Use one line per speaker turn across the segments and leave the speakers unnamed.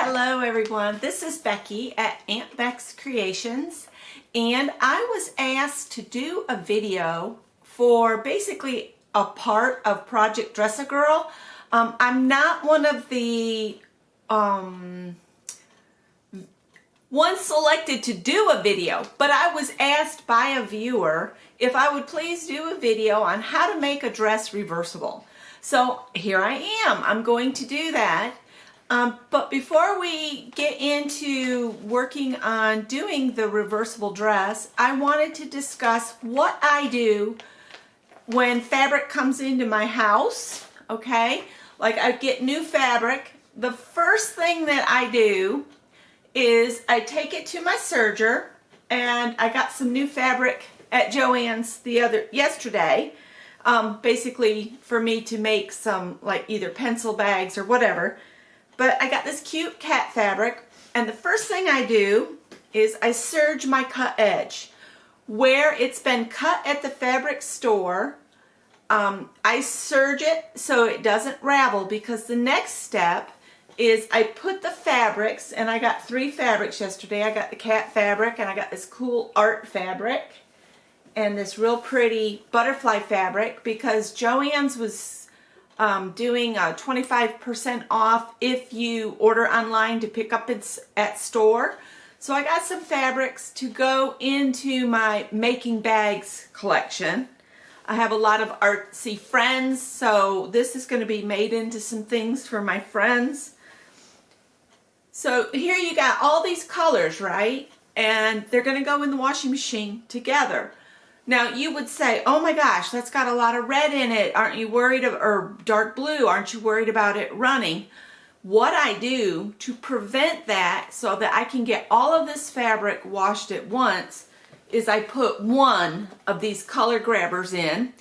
Hello everyone, this is Becky at Aunt Beck's Creations, and I was asked to do a video for basically a part of Project Dress a Girl. I'm not one of the ones selected to do a video, but I was asked by a viewer if I would please do a video on how to make a dress reversible. So here I am, I'm going to do that. But before we get into working on doing the reversible dress, I wanted to discuss what I do when fabric comes into my house, okay? Like I get new fabric. The first thing that I do is I take it to my serger, and I got some new fabric at Joann's yesterday, basically for me to make some like either pencil bags or whatever. But I got this cute cat fabric, and the first thing I do is I serge my cut edge. Where it's been cut at the fabric store, I serge it so it doesn't ravel, because the next step is I put the fabrics, and I got 3 fabrics yesterday. I got the cat fabric, and I got this cool art fabric, and this real pretty butterfly fabric, because Joann's was doing 25% off if you order online to pick up at store. So I got some fabrics to go into my making bags collection. I have a lot of artsy friends, so this is going to be made into some things for my friends. So here you got all these colors, right? And they're going to go in the washing machine together. Now you would say, oh my gosh, that's got a lot of red in it. Aren't you worried or dark blue? Aren't you worried about it running? What I do to prevent that so that I can get all of this fabric washed at once is I put one of these color grabbers in.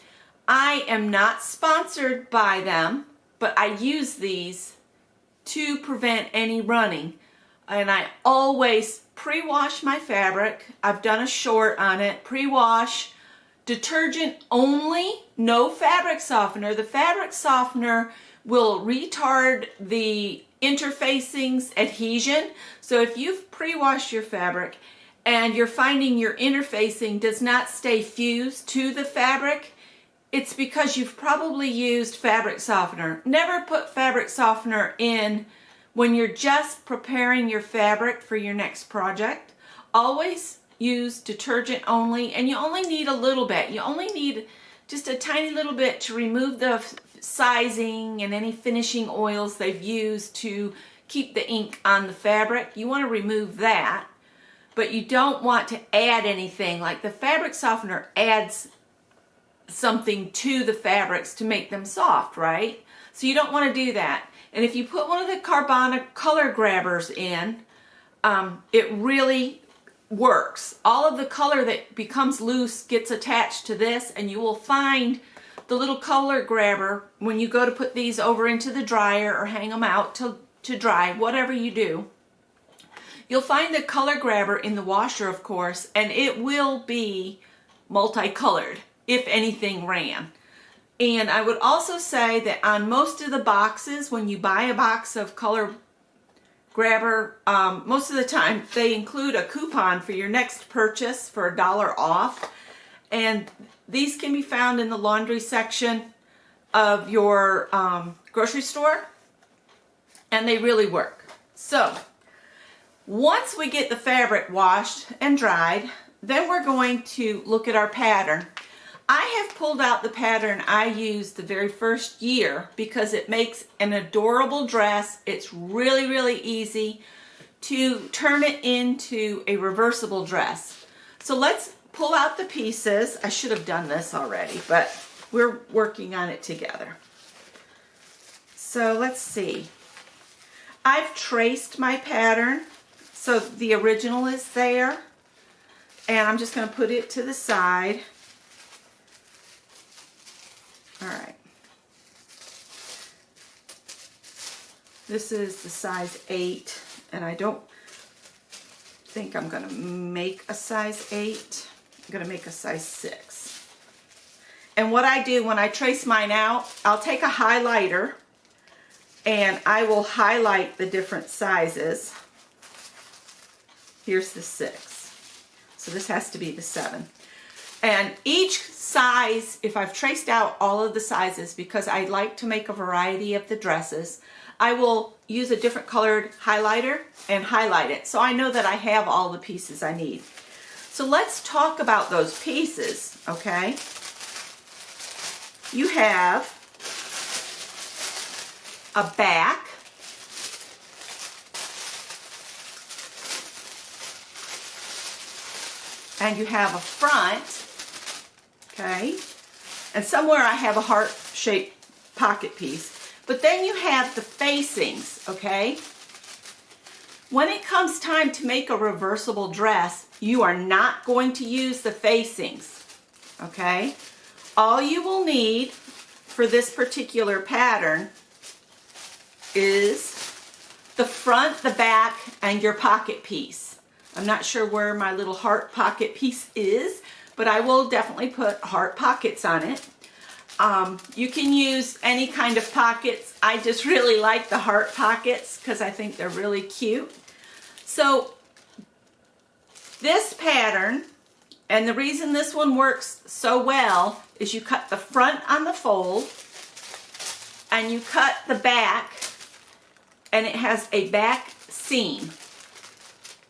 I am not sponsored by them, but I use these to prevent any running. And I always pre-wash my fabric. I've done a short on it. Pre-wash, detergent only, no fabric softener. The fabric softener will retard the interfacing's adhesion. So if you've pre-washed your fabric and you're finding your interfacing does not stay fused to the fabric, it's because you've probably used fabric softener. Never put fabric softener in when you're just preparing your fabric for your next project. Always use detergent only, and you only need a little bit. You only need just a tiny little bit to remove the sizing and any finishing oils they've used to keep the ink on the fabric. You want to remove that, but you don't want to add anything. Like the fabric softener adds something to the fabrics to make them soft, right? So you don't want to do that. And if you put one of the carbonic color grabbers in, it really works. All of the color that becomes loose gets attached to this, and you will find the little color grabber when you go to put these over into the dryer or hang them out to dry, whatever you do. You'll find the color grabber in the washer, of course, and it will be multicolored if anything ran. And I would also say that on most of the boxes, when you buy a box of color grabber, most of the time they include a coupon for your next purchase for $1 off. And these can be found in the laundry section of your grocery store, and they really work. So once we get the fabric washed and dried, then we're going to look at our pattern. I have pulled out the pattern I used the very first year because it makes an adorable dress. It's really, really easy to turn it into a reversible dress. So let's pull out the pieces. I should have done this already, but we're working on it together. So let's see. I've traced my pattern, so the original is there, and I'm just going to put it to the side. All right. This is the size 8, and I don't think I'm going to make a size 8. I'm going to make a size 6. And what I do when I trace mine out, I'll take a highlighter and I will highlight the different sizes. Here's the 6. So this has to be the 7. And each size, if I've traced out all of the sizes, because I like to make a variety of the dresses, I will use a different colored highlighter and highlight it so I know that I have all the pieces I need. So let's talk about those pieces, okay? You have a back, and you have a front, okay? And somewhere I have a heart-shaped pocket piece. But then you have the facings, okay? When it comes time to make a reversible dress, you are not going to use the facings, okay? All you will need for this particular pattern is the front, the back, and your pocket piece. I'm not sure where my little heart pocket piece is, but I will definitely put heart pockets on it. You can use any kind of pockets. I just really like the heart pockets because I think they're really cute. So this pattern, and the reason this one works so well, is you cut the front on the fold and you cut the back, and it has a back seam.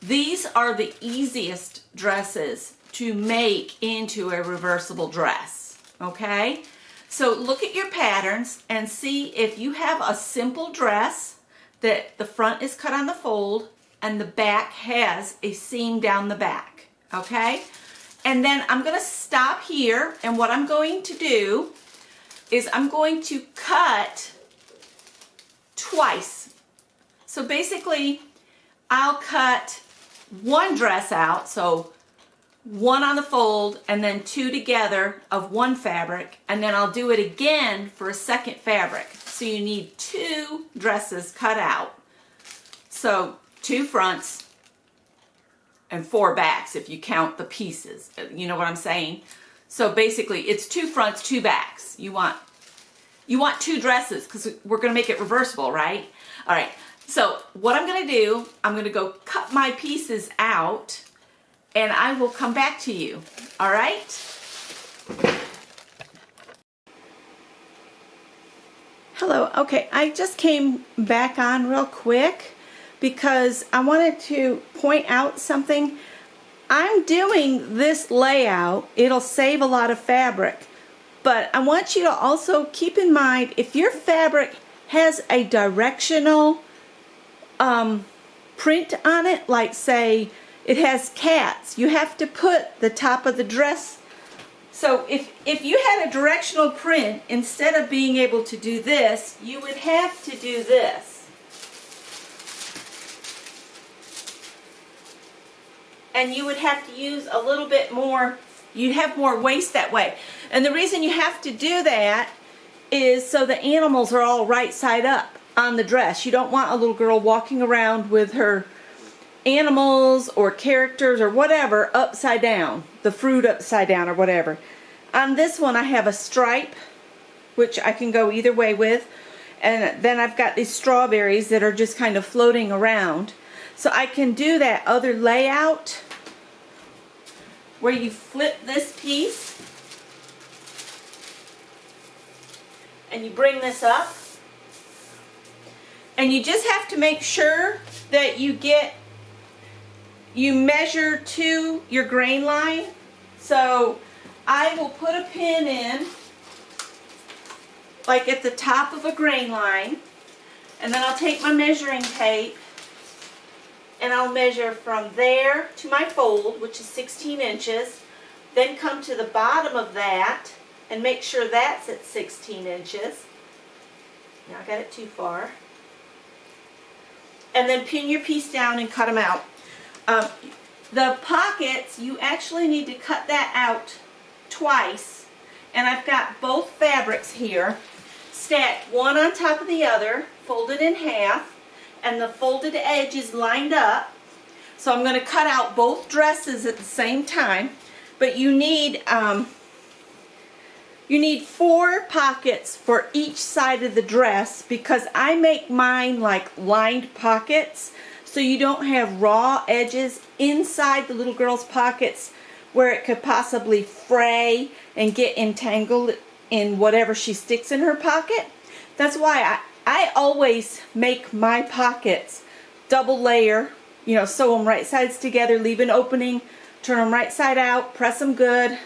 These are the easiest dresses to make into a reversible dress, okay? So look at your patterns and see if you have a simple dress that the front is cut on the fold and the back has a seam down the back, okay? And then I'm gonna stop here, and what I'm going to do is I'm going to cut twice. So basically, I'll cut one dress out, so one on the fold and then 2 together of one fabric, and then I'll do it again for a second fabric. So you need 2 dresses cut out. So 2 fronts and 4 backs if you count the pieces. You know what I'm saying? So basically it's 2 fronts, 2 backs. You want 2 dresses because we're going to make it reversible, right? All right. So what I'm going to do, I'm going to go cut my pieces out, and I will come back to you, all right? Hello, okay, I just came back on real quick because I wanted to point out something. I'm doing this layout, it'll save a lot of fabric, but I want you to also keep in mind if your fabric has a directional print on it, like say, it has cats, you have to put the top of the dress. So if you had a directional print, instead of being able to do this, you would have to do this. And you would have to use a little bit more, you'd have more waist that way. And the reason you have to do that is so the animals are all right side up on the dress. You don't want a little girl walking around with her animals or characters or whatever upside down, the fruit upside down or whatever. On this one I have a stripe, which I can go either way with, and then I've got these strawberries that are just kind of floating around. So I can do that other layout where you flip this piece and you bring this up, and you just have to make sure that you measure to your grain line. So I will put a pin in like at the top of a grain line, and then I'll take my measuring tape and I'll measure from there to my fold, which is 16 inches, then come to the bottom of that and make sure that's at 16 inches. Now I got it too far. And then pin your piece down and cut them out. The pockets, you actually need to cut that out twice, and I've got both fabrics here stacked one on top of the other, folded in half, and the folded edge is lined up. So I'm going to cut out both dresses at the same time, but you need You need 4 pockets for each side of the dress because I make mine like lined pockets so you don't have raw edges inside the little girl's pockets where it could possibly fray and get entangled in whatever she sticks in her pocket. That's why I always make my pockets double layer, you know, sew them right sides together, leave an opening, turn them right side out, press them good,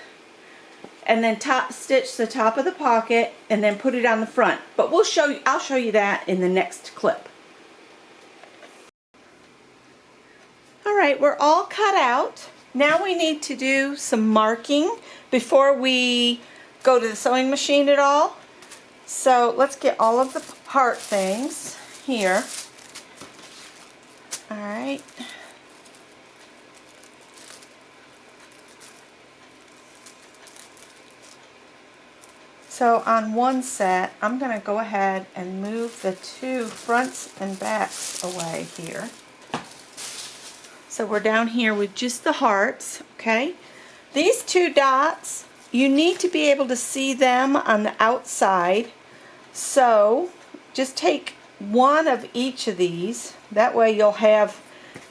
and then top stitch the top of the pocket and then put it on the front. But I'll show you that in the next clip. Alright, we're all cut out. Now we need to do some marking before we go to the sewing machine at all. So let's get all of the part things here. Alright. So on one set, I'm going to go ahead and move the 2 fronts and backs away here. So we're down here with just the hearts, okay? These 2 dots, you need to be able to see them on the outside. So just take one of each of these. That way you'll have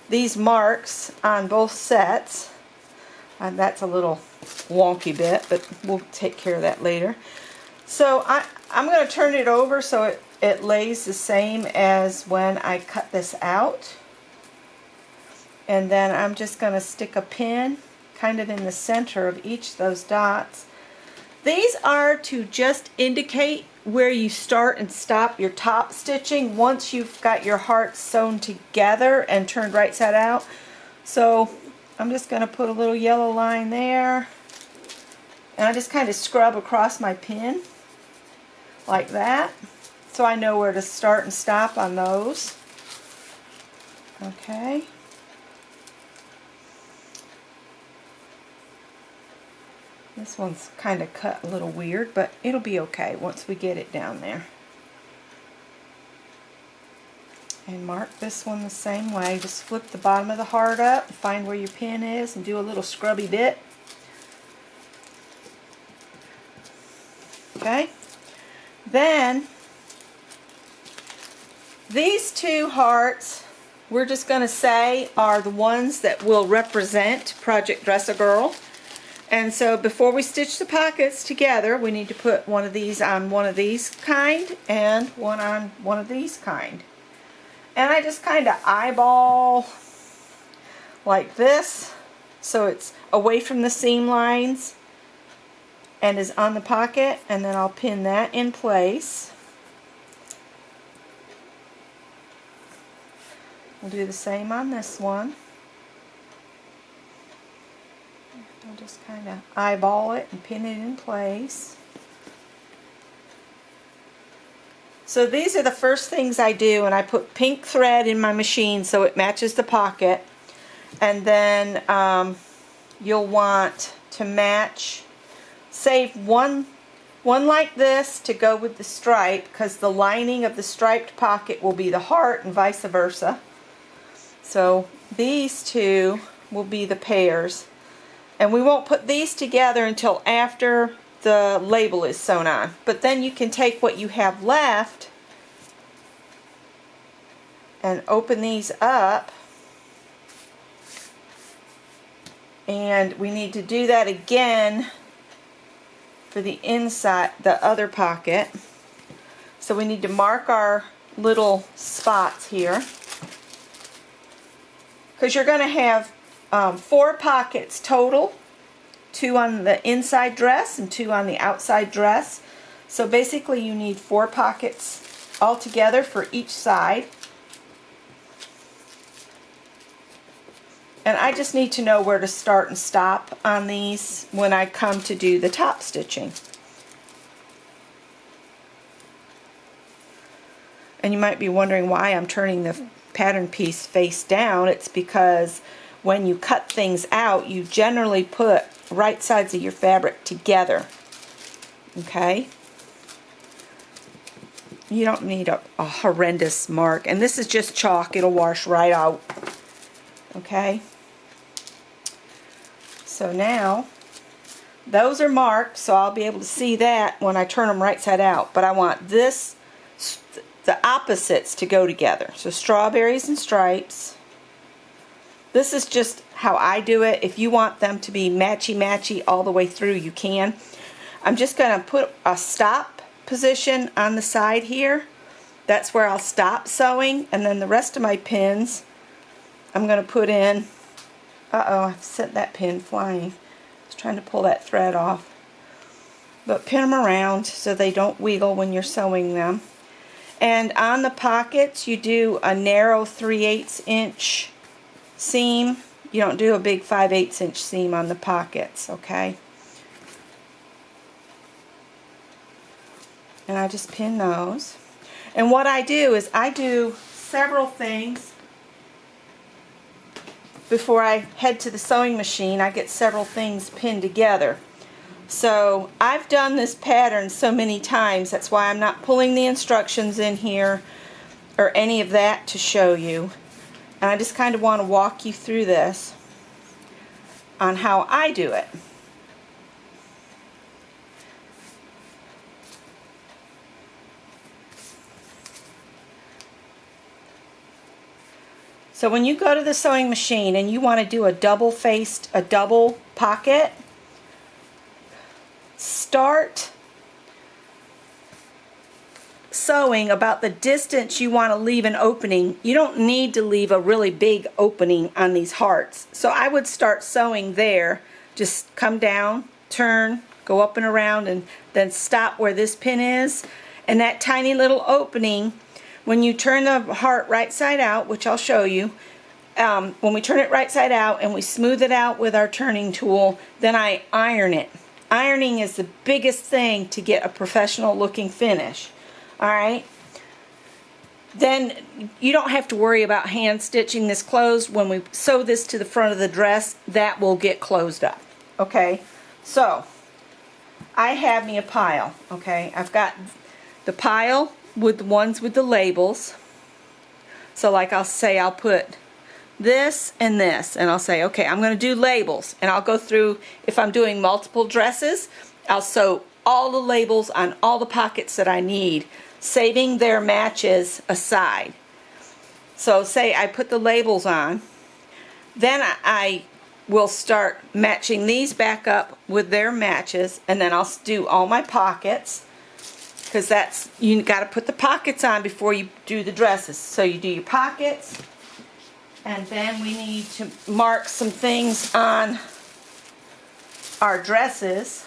these marks on both sets. And that's a little wonky bit, but we'll take care of that later. So I'm going to turn it over so it lays the same as when I cut this out. And then I'm just going to stick a pin kind of in the center of each of those dots. These are to just indicate where you start and stop your top stitching once you've got your hearts sewn together and turned right side out. So I'm just going to put a little yellow line there. And I just kind of scrub across my pin like that, so I know where to start and stop on those. Okay. This one's kind of cut a little weird, but it'll be okay once we get it down there. And mark this one the same way. Just flip the bottom of the heart up, find where your pin is, and do a little scrubby bit. Okay. Then these 2 hearts we're just going to say are the ones that will represent Project Dress-A-Girl. And so before we stitch the pockets together, we need to put one of these on one of these kind and one on one of these kind. And I just kind of eyeball like this so it's away from the seam lines and is on the pocket, and then I'll pin that in place. We'll do the same on this one. I'll just kind of eyeball it and pin it in place. So these are the first things I do, and I put pink thread in my machine so it matches the pocket. And then you'll want to match, save one like this to go with the stripe, because the lining of the striped pocket will be the heart and vice versa. So these 2 will be the pairs. And we won't put these together until after the label is sewn on. But then you can take what you have left and open these up. And we need to do that again for the inside, the other pocket. So we need to mark our little spots here, because you're going to have 4 pockets total, 2 on the inside dress and 2 on the outside dress. So basically you need 4 pockets altogether for each side. And I just need to know where to start and stop on these when I come to do the top stitching. And you might be wondering why I'm turning the pattern piece face down. It's because when you cut things out, you generally put right sides of your fabric together. Okay? You don't need a horrendous mark. And this is just chalk. It'll wash right out. Okay? So now Those are marked, so I'll be able to see that when I turn them right side out. But I want this, the opposites to go together. So strawberries and stripes. This is just how I do it. If you want them to be matchy-matchy all the way through, you can. I'm just going to put a stop position on the side here. That's where I'll stop sewing, and then the rest of my pins I'm going to put in. Uh-oh, I've sent that pin flying. I was trying to pull that thread off. But pin them around so they don't wiggle when you're sewing them. And on the pockets, you do a narrow 3/8 inch seam. You don't do a big 5/8 inch seam on the pockets, okay? And I just pin those. And what I do is I do several things before I head to the sewing machine. I get several things pinned together. So I've done this pattern so many times, that's why I'm not pulling the instructions in here or any of that to show you. And I just kind of want to walk you through this on how I do it. So when you go to the sewing machine and you want to do a double pocket, start sewing about the distance you want to leave an opening. You don't need to leave a really big opening on these hearts. So I would start sewing there, just come down, turn, go up and around, and then stop where this pin is. And that tiny little opening, when you turn the heart right side out, which I'll show you, when we turn it right side out and we smooth it out with our turning tool, then I iron it. Ironing is the biggest thing to get a professional looking finish. Alright? Then you don't have to worry about hand stitching this closed. When we sew this to the front of the dress, that will get closed up. Okay? So, I have me a pile. Okay? I've got the pile with the ones with the labels. So like I'll say I'll put this and this, and I'll say, okay, I'm going to do labels, and I'll go through, if I'm doing multiple dresses, I'll sew all the labels on all the pockets that I need, saving their matches aside. So say I put the labels on, then I will start matching these back up with their matches, and then I'll do all my pockets, because that's, you got to put the pockets on before you do the dresses. So you do your pockets, and then we need to mark some things on our dresses.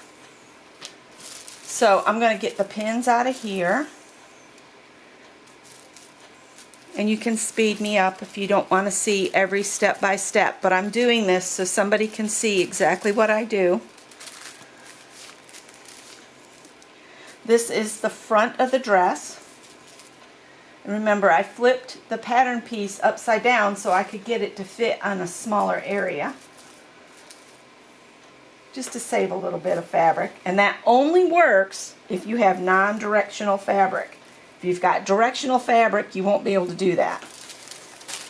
So I'm going to get the pins out of here. And you can speed me up if you don't want to see every step by step, but I'm doing this so somebody can see exactly what I do. This is the front of the dress. And remember, I flipped the pattern piece upside down so I could get it to fit on a smaller area, just to save a little bit of fabric. And that only works if you have non-directional fabric. If you've got directional fabric, you won't be able to do that.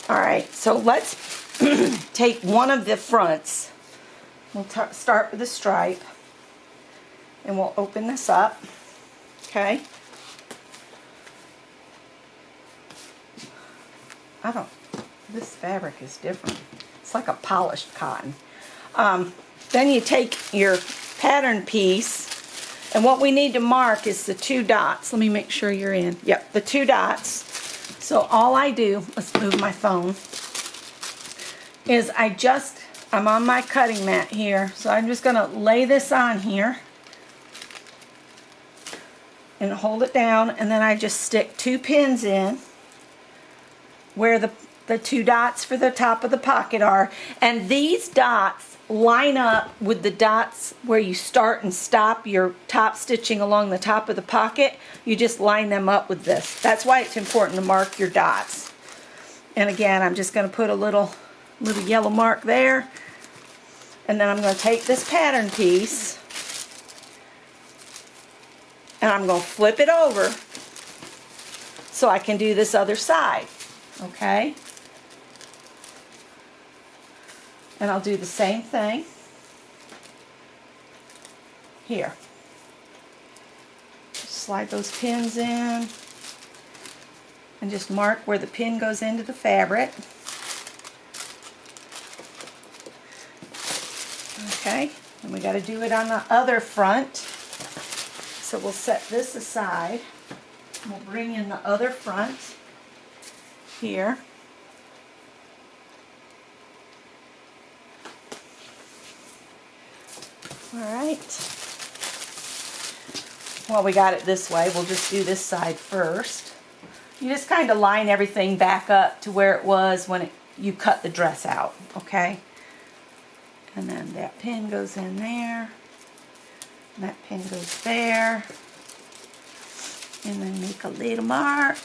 Alright, so let's take one of the fronts. We'll start with the stripe, and we'll open this up. Okay? This fabric is different. It's like a polished cotton. Then you take your pattern piece, and what we need to mark is the 2 dots. Let me make sure you're in. Yep, the 2 dots. So all I do, let's move my phone, is I'm on my cutting mat here, so I'm just going to lay this on here and hold it down, and then I just stick 2 pins in where the 2 dots for the top of the pocket are, and these dots line up with the dots where you start and stop your top stitching along the top of the pocket. You just line them up with this. That's why it's important to mark your dots. And again, I'm just going to put a little yellow mark there, and then I'm going to take this pattern piece and I'm going to flip it over so I can do this other side. Okay? And I'll do the same thing. Here. Slide those pins in and just mark where the pin goes into the fabric. Okay, and we got to do it on the other front. So we'll set this aside. We'll bring in the other front here. All right. Well, we got it this way. We'll just do this side first. You just kind of line everything back up to where it was when you cut the dress out, okay? And then that pin goes in there. And that pin goes there. And then make a little mark.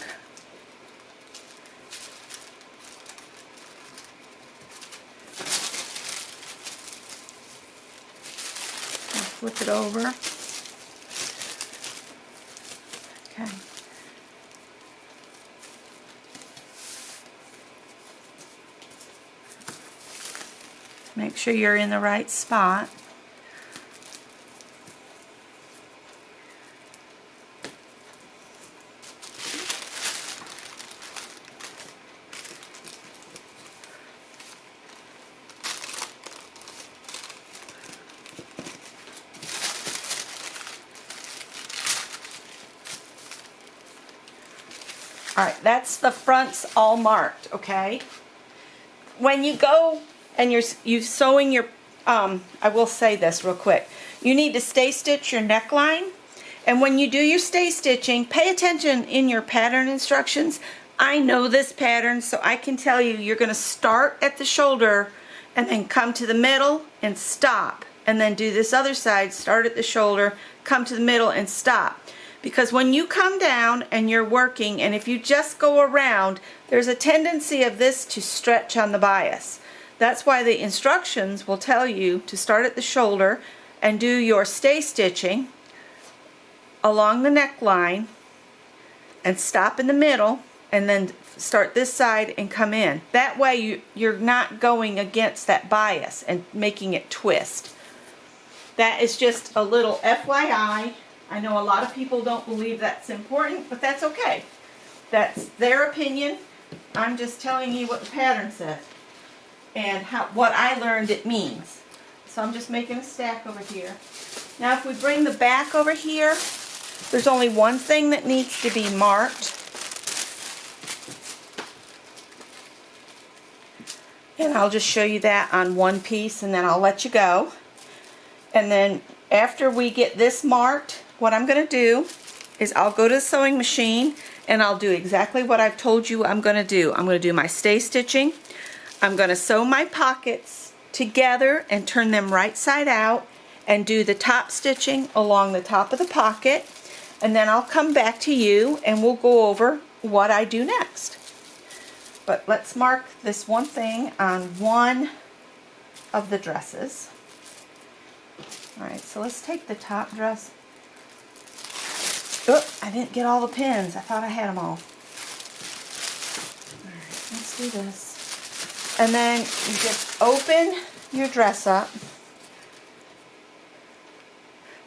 Flip it over. Okay. Make sure you're in the right spot. All right, that's the fronts all marked, okay? When you go and you're sewing your, I will say this real quick. You need to stay stitch your neckline. And when you do your stay stitching, pay attention in your pattern instructions. I know this pattern, so I can tell you you're gonna start at the shoulder and then come to the middle and stop. And then do this other side, start at the shoulder, come to the middle and stop. Because when you come down and you're working, and if you just go around, there's a tendency of this to stretch on the bias. That's why the instructions will tell you to start at the shoulder and do your stay stitching along the neckline and stop in the middle and then start this side and come in. That way you're not going against that bias and making it twist. That is just a little FYI. I know a lot of people don't believe that's important, but that's okay. That's their opinion. I'm just telling you what the pattern says and what I learned it means. So I'm just making a stack over here. Now if we bring the back over here, there's only one thing that needs to be marked. And I'll just show you that on one piece and then I'll let you go. And then after we get this marked, what I'm going to do is I'll go to the sewing machine and I'll do exactly what I've told you I'm going to do. I'm going to do my stay stitching. I'm going to sew my pockets together and turn them right side out and do the top stitching along the top of the pocket. And then I'll come back to you and we'll go over what I do next. But let's mark this one thing on one of the dresses. Alright, so let's take the top dress. Oh, I didn't get all the pins. I thought I had them all. Alright, let's do this. And then you just open your dress up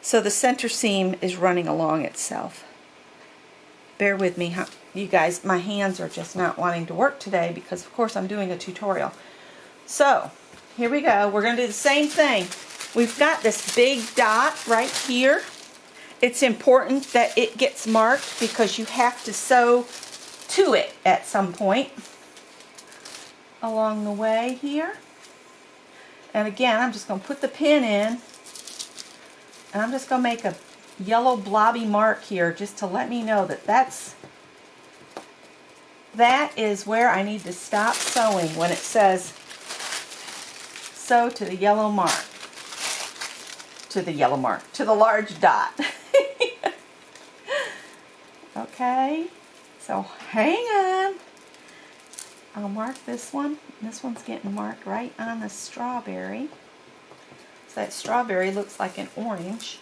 so the center seam is running along itself. Bear with me, you guys. My hands are just not wanting to work today because, of course, I'm doing a tutorial. So, here we go. We're going to do the same thing. We've got this big dot right here. It's important that it gets marked because you have to sew to it at some point along the way here. And again, I'm just going to put the pin in and I'm just going to make a yellow blobby mark here just to let me know that that is where I need to stop sewing when it says sew to the yellow mark. To the large dot. Okay, so hang on. I'll mark this one. This one's getting marked right on the strawberry. So that strawberry looks like an orange.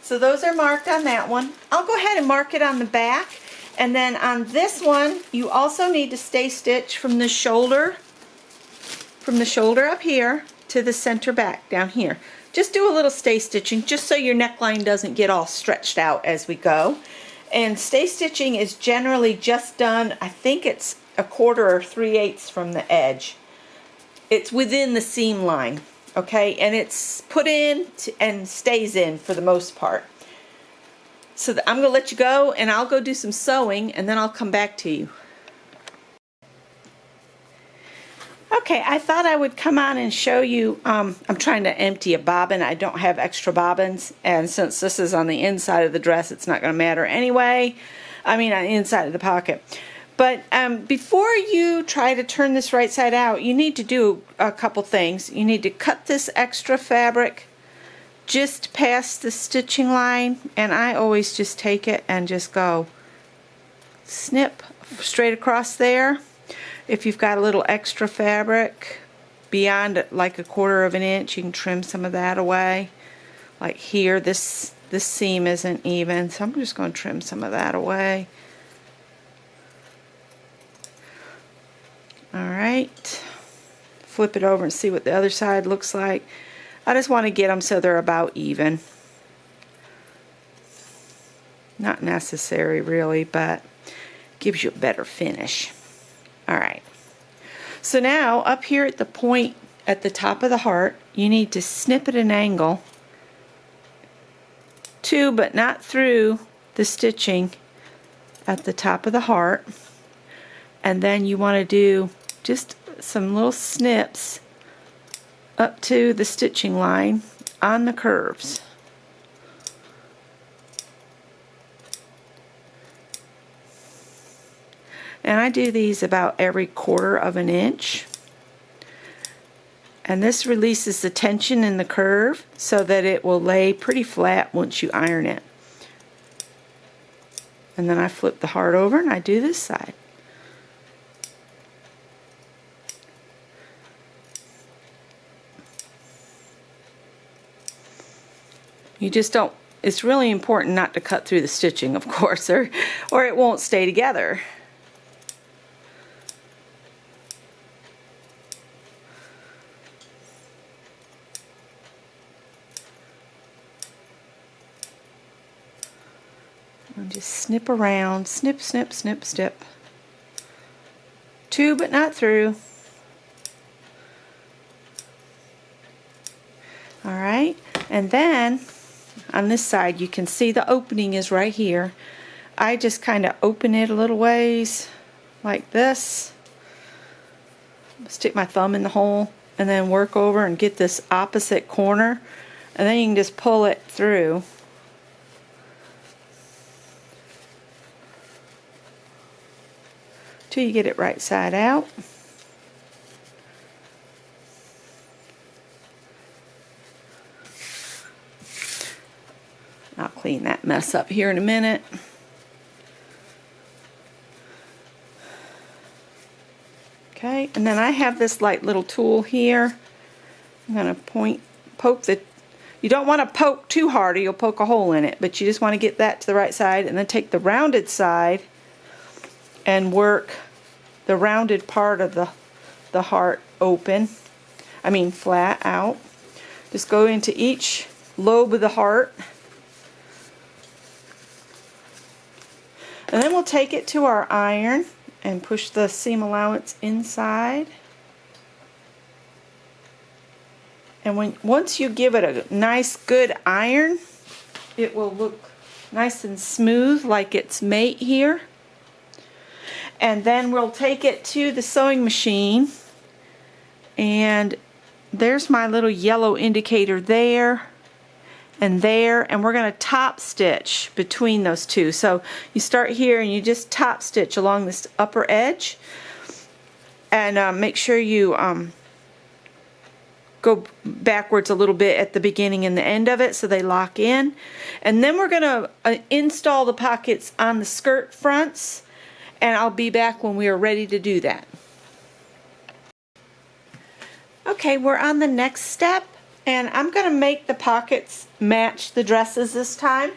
So those are marked on that one. I'll go ahead and mark it on the back. And then on this one, you also need to stay stitch from the shoulder up here to the center back down here. just do a little stay stitching just so your neckline doesn't get all stretched out as we go. And stay stitching is generally just done, I think it's 1/4 or 3/8 from the edge. It's within the seam line, okay? And it's put in and stays in for the most part. So I'm going to let you go, and I'll go do some sewing, and then I'll come back to you. Okay, I thought I would come on and show you, I'm trying to empty a bobbin. I don't have extra bobbins, and since this is on the inside of the dress, it's not going to matter anyway. I mean, on the inside of the pocket. But before you try to turn this right side out, you need to do a couple things. You need to cut this extra fabric just past the stitching line, and I always just take it and just go snip straight across there. If you've got a little extra fabric beyond like 1/4 of an inch, you can trim some of that away. Like here, this seam isn't even, so I'm just going to trim some of that away. Alright, flip it over and see what the other side looks like. I just want to get them so they're about even. Not necessary really, but gives you a better finish. Alright, so now up here at the point at the top of the heart, you need to snip at an angle to, but not through, the stitching at the top of the heart. And then you want to do just some little snips up to the stitching line on the curves. And I do these about every 1/4 of an inch. And this releases the tension in the curve so that it will lay pretty flat once you iron it. And then I flip the heart over and I do this side. You just don't, it's really important not to cut through the stitching, of course, or it won't stay together. And just snip around, snip, snip, snip, snip. To, but not through. Alright, and then on this side you can see the opening is right here. I just kind of open it a little ways like this. Stick my thumb in the hole and then work over and get this opposite corner, and then you can just pull it through. Till you get it right side out. I'll clean that mess up here in a minute. Okay, and then I have this light little tool here. I'm going to poke the, you don't want to poke too hard or you'll poke a hole in it, but you just want to get that to the right side, and then take the rounded side and work the rounded part of the heart open, flat out. Just go into each lobe of the heart, and then we'll take it to our iron and push the seam allowance inside. And once you give it a nice good iron, it will look nice and smooth like its mate here. And then we'll take it to the sewing machine, and there's my little yellow indicator there and there, and we're going to top stitch between those two. So you start here and you just top stitch along this upper edge, and make sure you go backwards a little bit at the beginning and the end of it so they lock in. And then we're going to install the pockets on the skirt fronts, and I'll be back when we are ready to do that. Okay, we're on the next step, and I'm going to make the pockets match the dresses this time.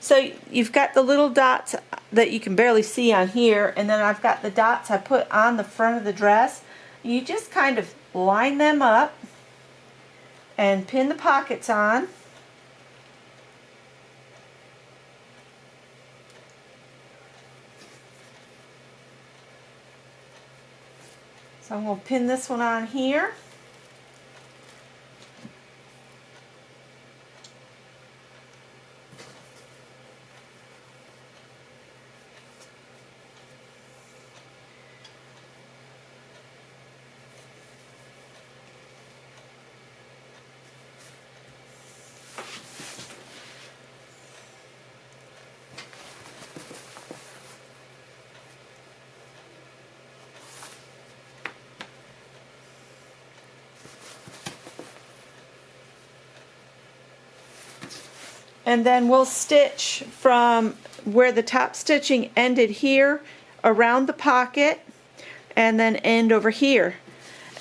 So you've got the little dots that you can barely see on here, and then I've got the dots I put on the front of the dress. You just kind of line them up and pin the pockets on. So I'm going to pin this one on here. And then we'll stitch from where the top stitching ended here around the pocket and then end over here.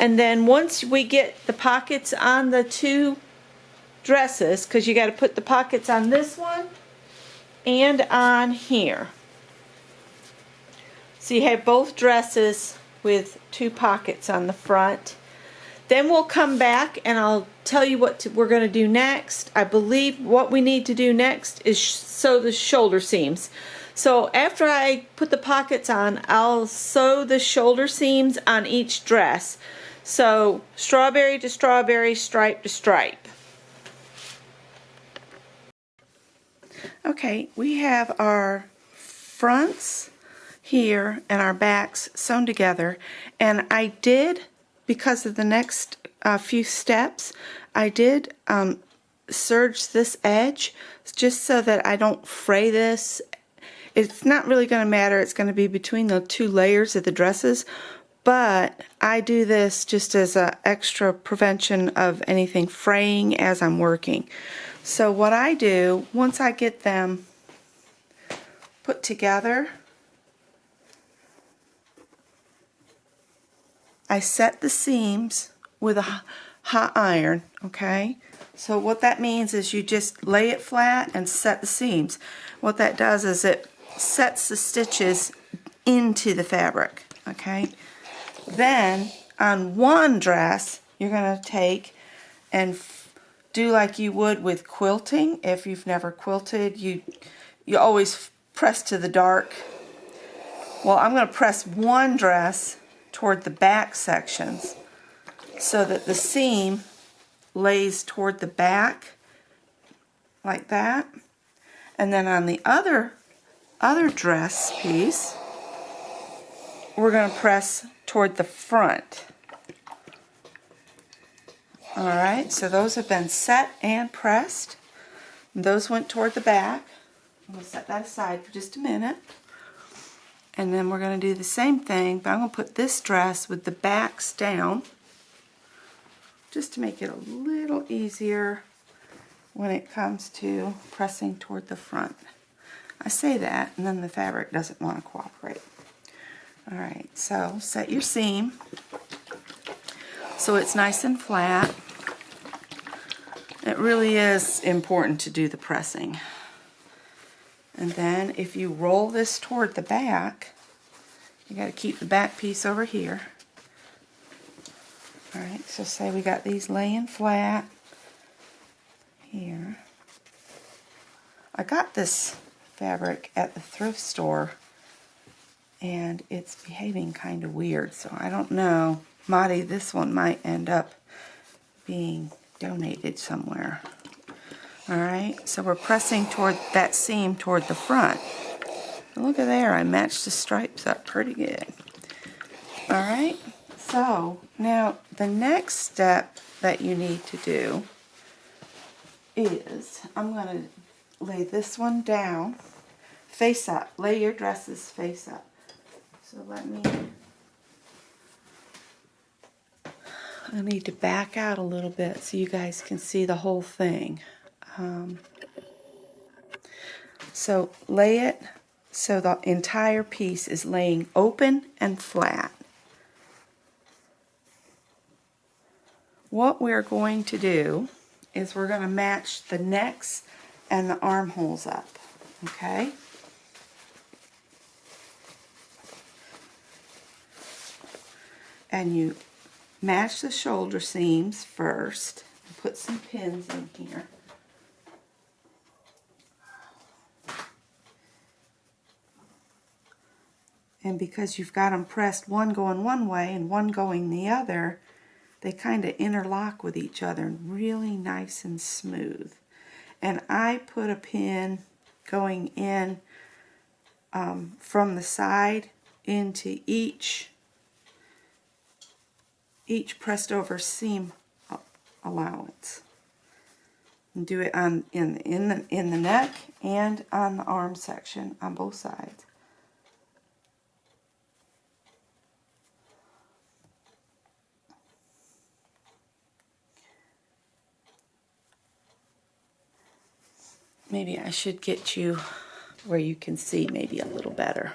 And then once we get the pockets on the two dresses, because you got to put the pockets on this one and on here. So you have both dresses with two pockets on the front. Then we'll come back and I'll tell you what we're going to do next. I believe what we need to do next is sew the shoulder seams. So after I put the pockets on, I'll sew the shoulder seams on each dress. So strawberry to strawberry, stripe to stripe. Okay, we have our fronts here and our backs sewn together, and I did, because of the next few steps, I did serge this edge just so that I don't fray this. It's not really going to matter. It's going to be between the two layers of the dresses, but I do this just as an extra prevention of anything fraying as I'm working. So what I do, once I get them put together, I set the seams with a hot iron, okay? So what that means is you just lay it flat and set the seams. What that does is it sets the stitches into the fabric, okay? Then on one dress, you're going to take and do like you would with quilting. If you've never quilted, you always press to the dark. Well, I'm going to press one dress toward the back sections so that the seam lays toward the back like that. And then on the other dress piece, we're going to press toward the front. Alright, so those have been set and pressed. Those went toward the back. I'm going to set that aside for just a minute. And then we're going to do the same thing, but I'm going to put this dress with the backs down just to make it a little easier when it comes to pressing toward the front. I say that, and then the fabric doesn't want to cooperate. Alright, so set your seam so it's nice and flat. It really is important to do the pressing. And then if you roll this toward the back, you got to keep the back piece over here. Alright, so say we got these laying flat here. I got this fabric at the thrift store and it's behaving kind of weird, so I don't know. Marty, this one might end up being donated somewhere. Alright, so we're pressing toward that seam toward the front. Look at there, I matched the stripes up pretty good. Alright, so now the next step that you need to do is, I'm going to lay this one down, face up. Lay your dresses face up. So I need to back out a little bit so you guys can see the whole thing. So lay it so the entire piece is laying open and flat. What we're going to do is we're going to match the necks and the armholes up, okay? And you match the shoulder seams first. put some pins in here. And because you've got them pressed, one going one way and one going the other, they kind of interlock with each other, really nice and smooth. And I put a pin going in from the side into each pressed over seam allowance. And do it on in the neck and on the arm section on both sides. Maybe I should get you where you can see maybe a little better.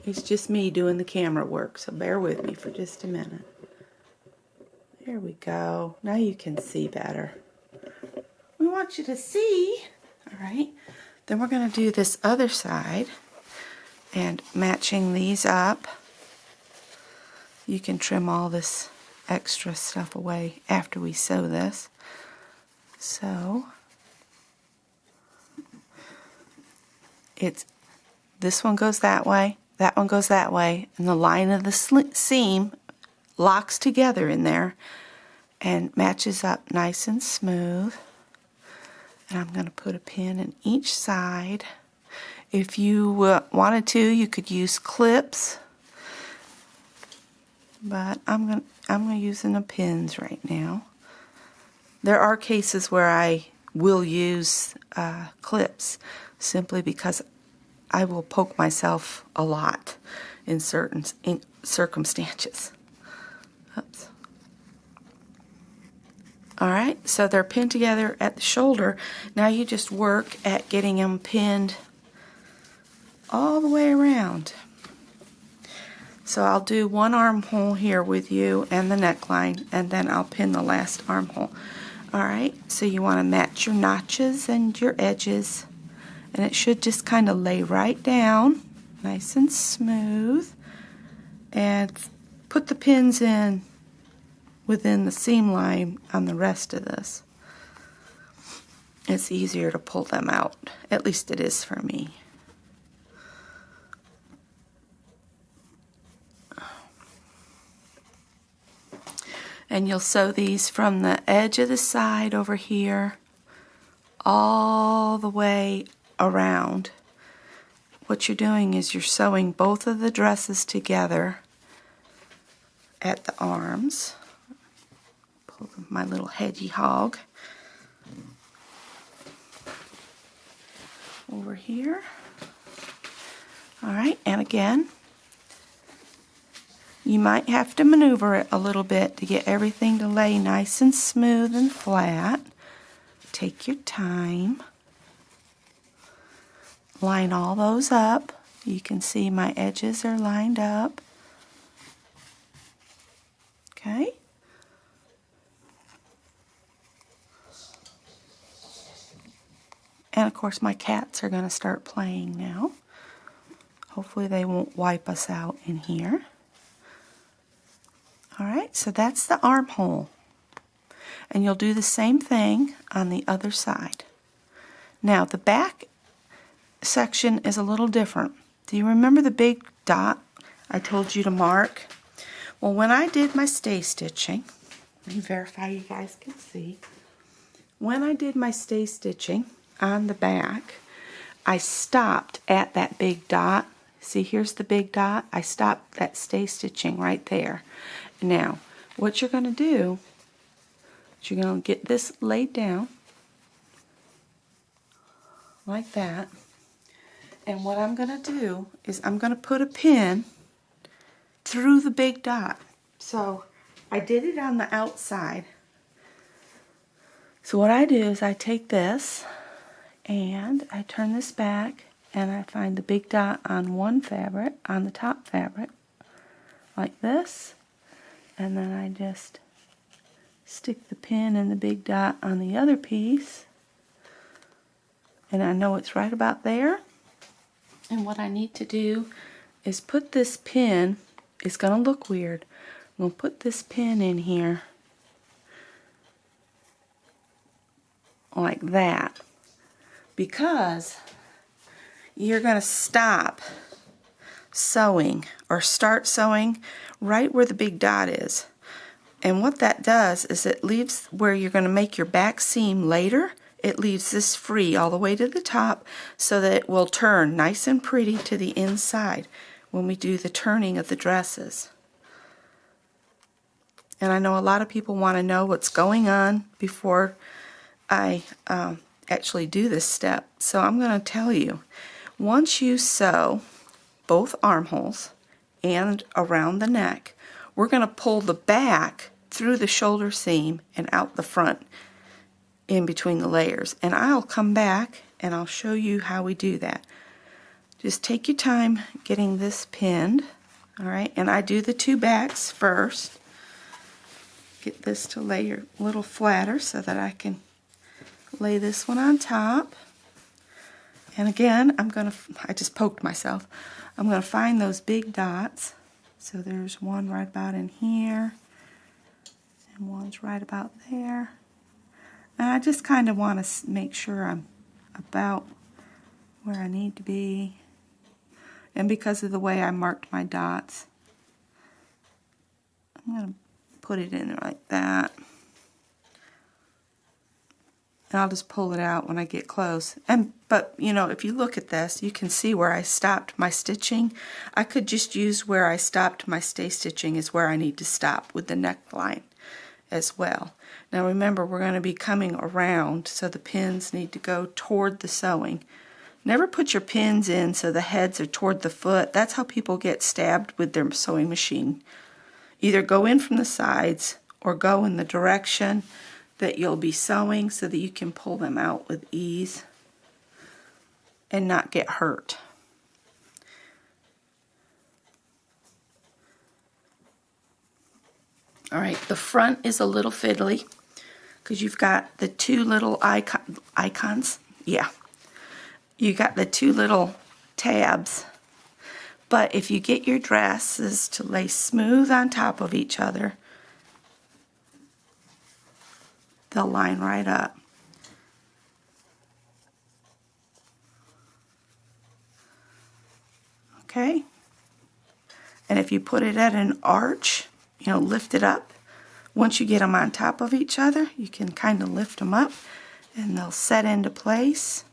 It's just me doing the camera work, so bear with me for just a minute. There we go. Now you can see better. We want you to see. All right. Then we're going to do this other side and matching these up. You can trim all this extra stuff away after we sew this. So this one goes that way, that one goes that way, and the line of the seam locks together in there and matches up nice and smooth. And I'm going to put a pin in each side. If you wanted to, you could use clips, but I'm using the pins right now. There are cases where I will use clips simply because I will poke myself a lot in certain circumstances. Oops. Alright, so they're pinned together at the shoulder. Now you just work at getting them pinned all the way around. So I'll do one armhole here with you and the neckline, and then I'll pin the last armhole. Alright, so you want to match your notches and your edges, and it should just kind of lay right down, nice and smooth, and put the pins in within the seam line on the rest of this. It's easier to pull them out, at least it is for me. And you'll sew these from the edge of the side over here all the way around. What you're doing is you're sewing both of the dresses together at the arms. Pull my little hedgy hog over here. Alright, and again, you might have to maneuver it a little bit to get everything to lay nice and smooth and flat. Take your time. Line all those up. You can see my edges are lined up. Okay. And of course my cats are going to start playing now. Hopefully they won't wipe us out in here. Alright, so that's the armhole. And you'll do the same thing on the other side. Now the back section is a little different. Do you remember the big dot I told you to mark? Well, when I did my stay stitching, let me verify you guys can see. When I did my stay stitching on the back, I stopped at that big dot. See, here's the big dot. I stopped that stay stitching right there. Now, what you're going to do is you're going to get this laid down like that. And what I'm going to do is I'm going to put a pin through the big dot. So I did it on the outside. So what I do is I take this and I turn this back and I find the big dot on one fabric, on the top fabric, like this. And then I just stick the pin and the big dot on the other piece. And I know it's right about there. And what I need to do is put this pin, it's going to look weird, I'm going to put this pin in here like that, because you're going to stop sewing or start sewing right where the big dot is. And what that does is it leaves where you're going to make your back seam later, it leaves this free all the way to the top so that it will turn nice and pretty to the inside when we do the turning of the dresses. And I know a lot of people want to know what's going on before I actually do this step. So I'm going to tell you, once you sew both armholes and around the neck, we're going to pull the back through the shoulder seam and out the front in between the layers. And I'll come back and I'll show you how we do that. Just take your time getting this pinned. All right, and I do the two backs first. Get this to lay a little flatter so that I can lay this one on top. And again, I just poked myself. I'm going to find those big dots. So there's one right about in here, and one's right about there. And I just kind of want to make sure I'm about where I need to be. And because of the way I marked my dots, I'm going to put it in like that. And I'll just pull it out when I get close. But you know, if you look at this, you can see where I stopped my stitching. I could just use where I stopped my stay stitching is where I need to stop with the neckline as well. Now remember, we're going to be coming around, so the pins need to go toward the sewing. Never put your pins in so the heads are toward the foot. That's how people get stabbed with their sewing machine. Either go in from the sides or go in the direction that you'll be sewing so that you can pull them out with ease and not get hurt. All right, the front is a little fiddly because you've got the two little icons. Yeah, you got the two little tabs. But if you get your dresses to lay smooth on top of each other, they'll line right up. Okay? And if you put it at an arch, you know, lift it up. Once you get them on top of each other, you can kind of lift them up and they'll set into place.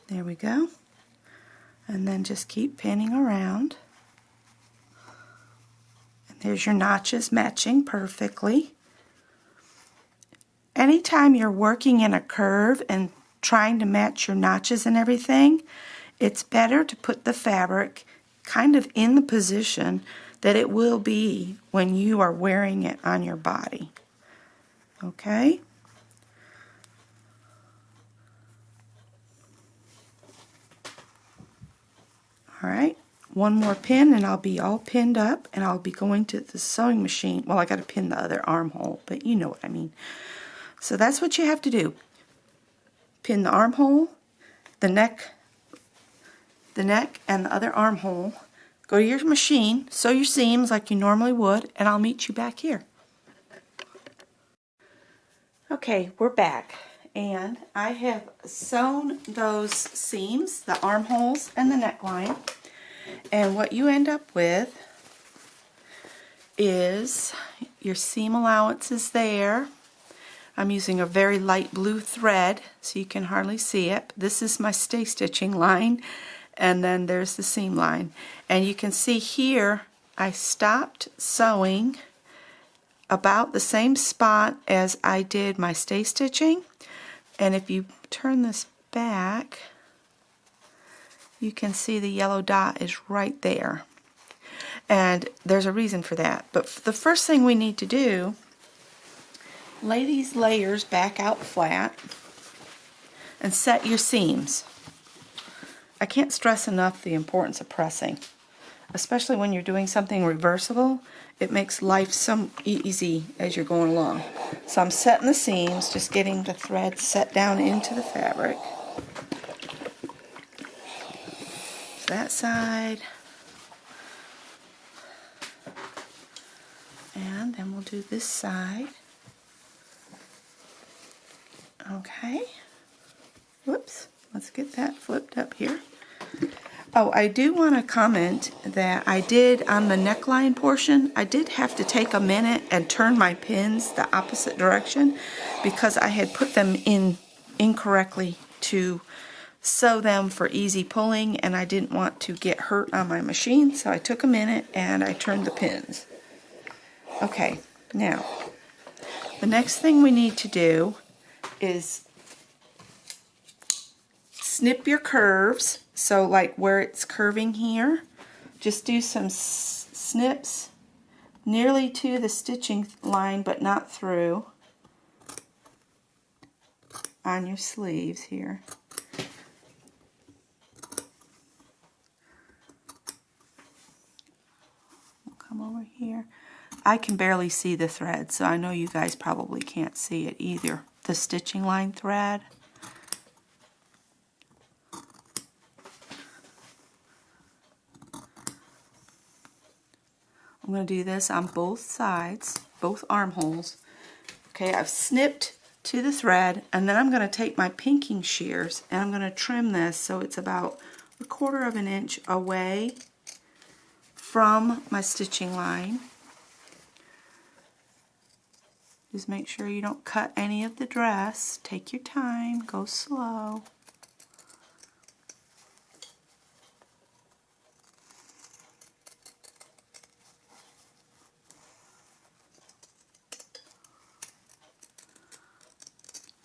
There we go. And then just keep pinning around. And there's your notches matching perfectly. Anytime you're working in a curve and trying to match your notches and everything, it's better to put the fabric kind of in the position that it will be when you are wearing it on your body. Okay? All right, one more pin and I'll be all pinned up and I'll be going to the sewing machine. Well, I got to pin the other armhole, but you know what I mean. So that's what you have to do. Pin the armhole, the neck and the other armhole. Go to your machine, sew your seams like you normally would, and I'll meet you back here. Okay, we're back. And I have sewn those seams, the armholes and the neckline. And what you end up with is your seam allowances there. I'm using a very light blue thread so you can hardly see it. This is my stay stitching line, and then there's the seam line. And you can see here I stopped sewing about the same spot as I did my stay stitching. And if you turn this back, you can see the yellow dot is right there. And there's a reason for that. But the first thing we need to do, lay these layers back out flat and set your seams. I can't stress enough the importance of pressing, especially when you're doing something reversible. It makes life so easy as you're going along. So I'm setting the seams, just getting the thread set down into the fabric. So that side. And then we'll do this side. Okay. Whoops. Let's get that flipped up here. Oh, I do want to comment that I did, on the neckline portion, I did have to take a minute and turn my pins the opposite direction because I had put them in incorrectly to sew them for easy pulling, and I didn't want to get hurt on my machine, so I took a minute and I turned the pins. Okay, now, the next thing we need to do is snip your curves. So like where it's curving here, just do some snips nearly to the stitching line but not through on your sleeves here. We'll come over here. I can barely see the thread, so I know you guys probably can't see it either. The stitching line thread. I'm going to do this on both sides, both armholes. Okay, I've snipped to the thread, and then I'm going to take my pinking shears and I'm going to trim this so it's about 1/4 of an inch away from my stitching line. Just make sure you don't cut any of the dress. Take your time, go slow.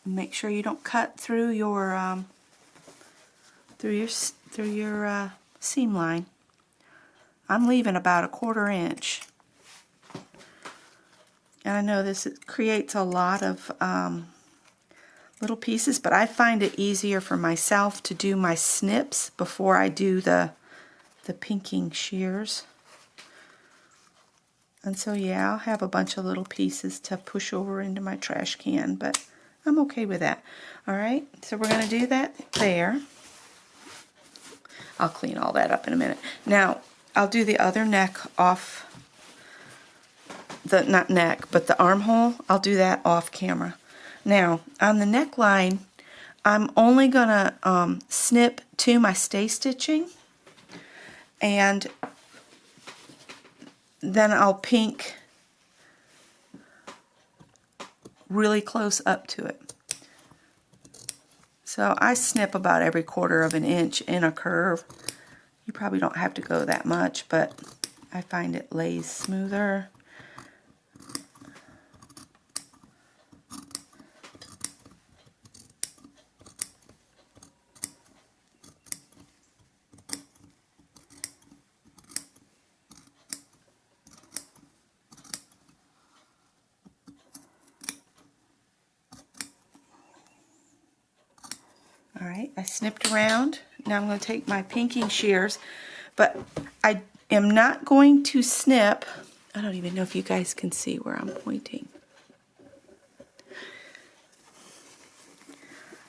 Make sure you don't cut through your seam line. I'm leaving about 1/4 inch, and I know this creates a lot of little pieces, but I find it easier for myself to do my snips before I do the pinking shears. And so yeah, I'll have a bunch of little pieces to push over into my trash can, but I'm okay with that. Alright, so we're going to do that there. I'll clean all that up in a minute. Now, I'll do the other neck off, not neck, but the armhole. I'll do that off camera. Now, on the neckline, I'm only going to snip to my stay stitching, and then I'll pink really close up to it. So I snip about every 1/4 of an inch in a curve. You probably don't have to go that much, but I find it lays smoother. Alright, I snipped around. Now I'm going to take my pinking shears, but I am not going to snip. I don't even know if you guys can see where I'm pointing.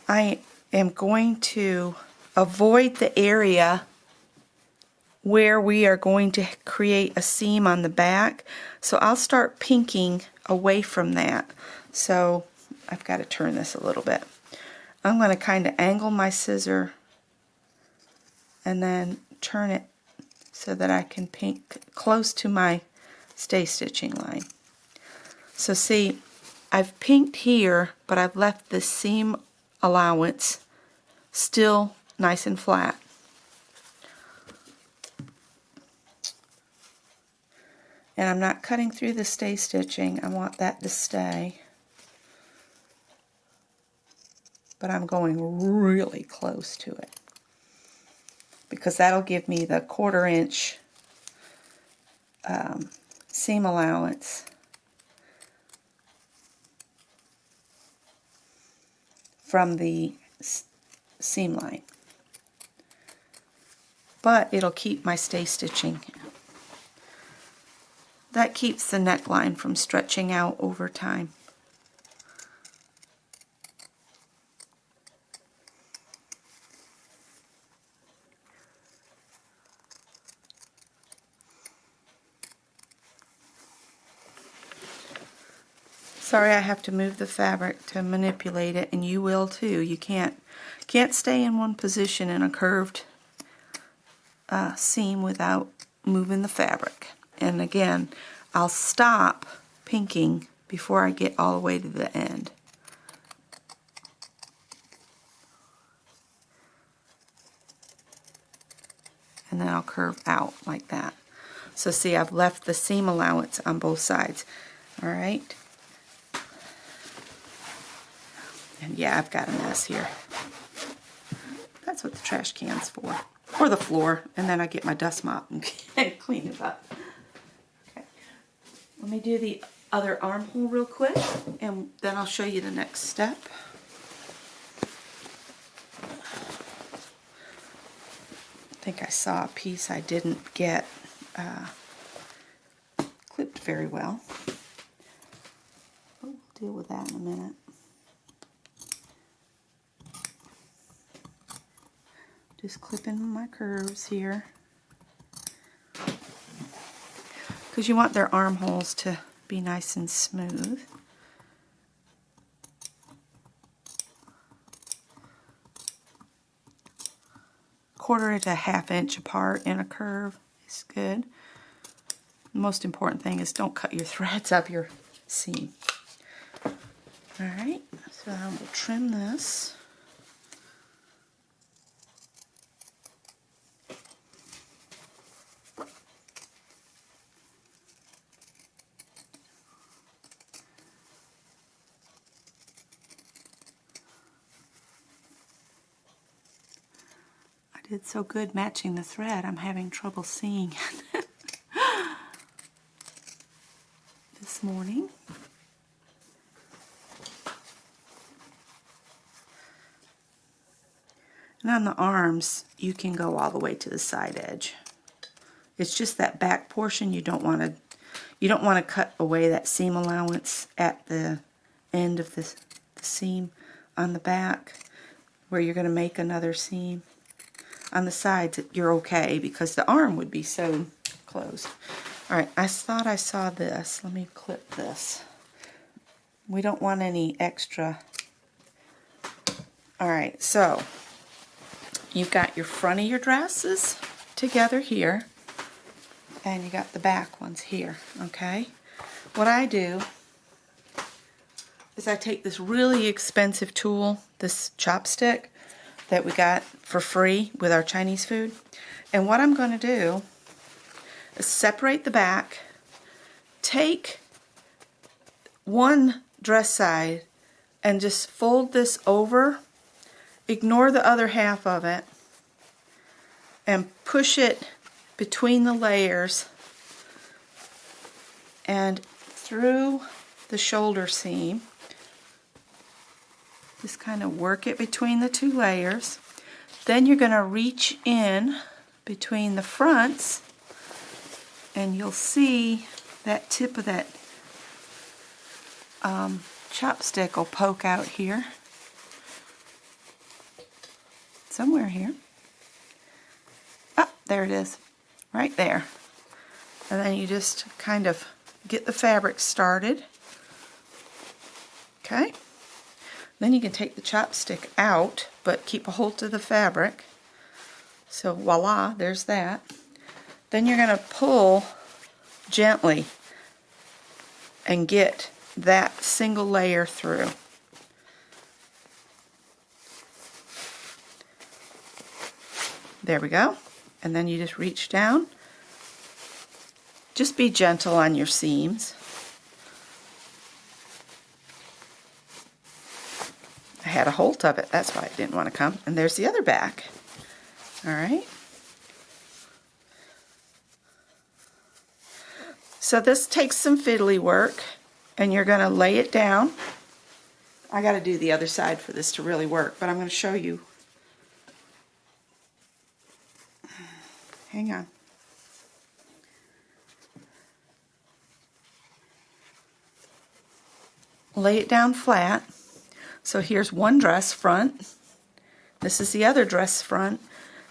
I am going to avoid the area where we are going to create a seam on the back. So I'll start pinking away from that. So I've got to turn this a little bit. I'm going to kind of angle my scissor and then turn it so that I can pink close to my stay stitching line. So see, I've pinked here, but I've left the seam allowance still nice and flat. And I'm not cutting through the stay stitching. I want that to stay. But I'm going really close to it because that'll give me the 1/4 inch seam allowance from the seam line. But it'll keep my stay stitching. That keeps the neckline from stretching out over time.
Sorry, I have to move the fabric to manipulate it, and you will too. You can't stay in one position in a curved seam without moving the fabric. And again, I'll stop pinking before I get all the way to the end. And then I'll curve out like that. So see, I've left the seam allowance on both sides. Alright. And yeah, I've got a mess here. That's what the trash can's for. Or the floor. And then I get my dust mop and clean it up. Okay. Let me do the other armhole real quick, and then I'll show you the next step. I think I saw a piece I didn't get clipped very well. We'll deal with that in a minute. Just clipping my curves here. Because you want their armholes to be nice and smooth. Quarter to ½ inch apart in a curve is good. The most important thing is don't cut your threads up your seam. Alright, so I will trim this. Did so good matching the thread, I'm having trouble seeing it this morning. And on the arms, you can go all the way to the side edge. It's just that back portion you don't want to cut away that seam allowance at the end of the seam on the back where you're going to make another seam. On the sides, you're okay because the arm would be sewed closed. Alright, I thought I saw this. Let me clip this. We don't want any extra. Alright, so you've got your front of your dresses together here, and you got the back ones here, okay? What I do is I take this really expensive tool, this chopstick, that we got for free with our Chinese food. And what I'm going to do is separate the back, take one dress side and just fold this over, ignore the other half of it, and push it between the layers and through the shoulder seam. Just kind of work it between the two layers. Then you're going to reach in between the fronts, and you'll see that tip of that chopstick will poke out here. Somewhere here. Ah, there it is. Right there. And then you just kind of get the fabric started. Okay? Then you can take the chopstick out, but keep a hold of the fabric. So voila, there's that. Then you're going to pull gently and get that single layer through. There we go. And then you just reach down. Just be gentle on your seams. I had a hold of it, that's why it didn't want to come. And there's the other back. Alright. So this takes some fiddly work, and you're going to lay it down. I got to do the other side for this to really work, but I'm going to show you. Hang on. Lay it down flat. So here's one dress front. This is the other dress front.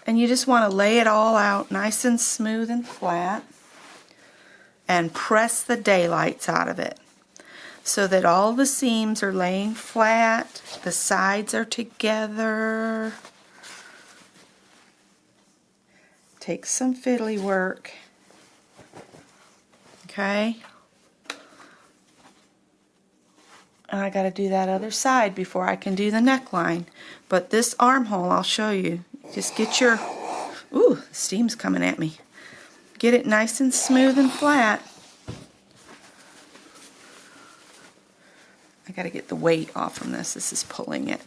And you just want to lay it all out nice and smooth and flat. And press the daylights out of it. so that all the seams are laying flat, the sides are together. Takes some fiddly work. Okay. And I got to do that other side before I can do the neckline. But this armhole, I'll show you. Just get your, ooh, steam's coming at me. Get it nice and smooth and flat. I got to get the weight off from this. This is pulling it.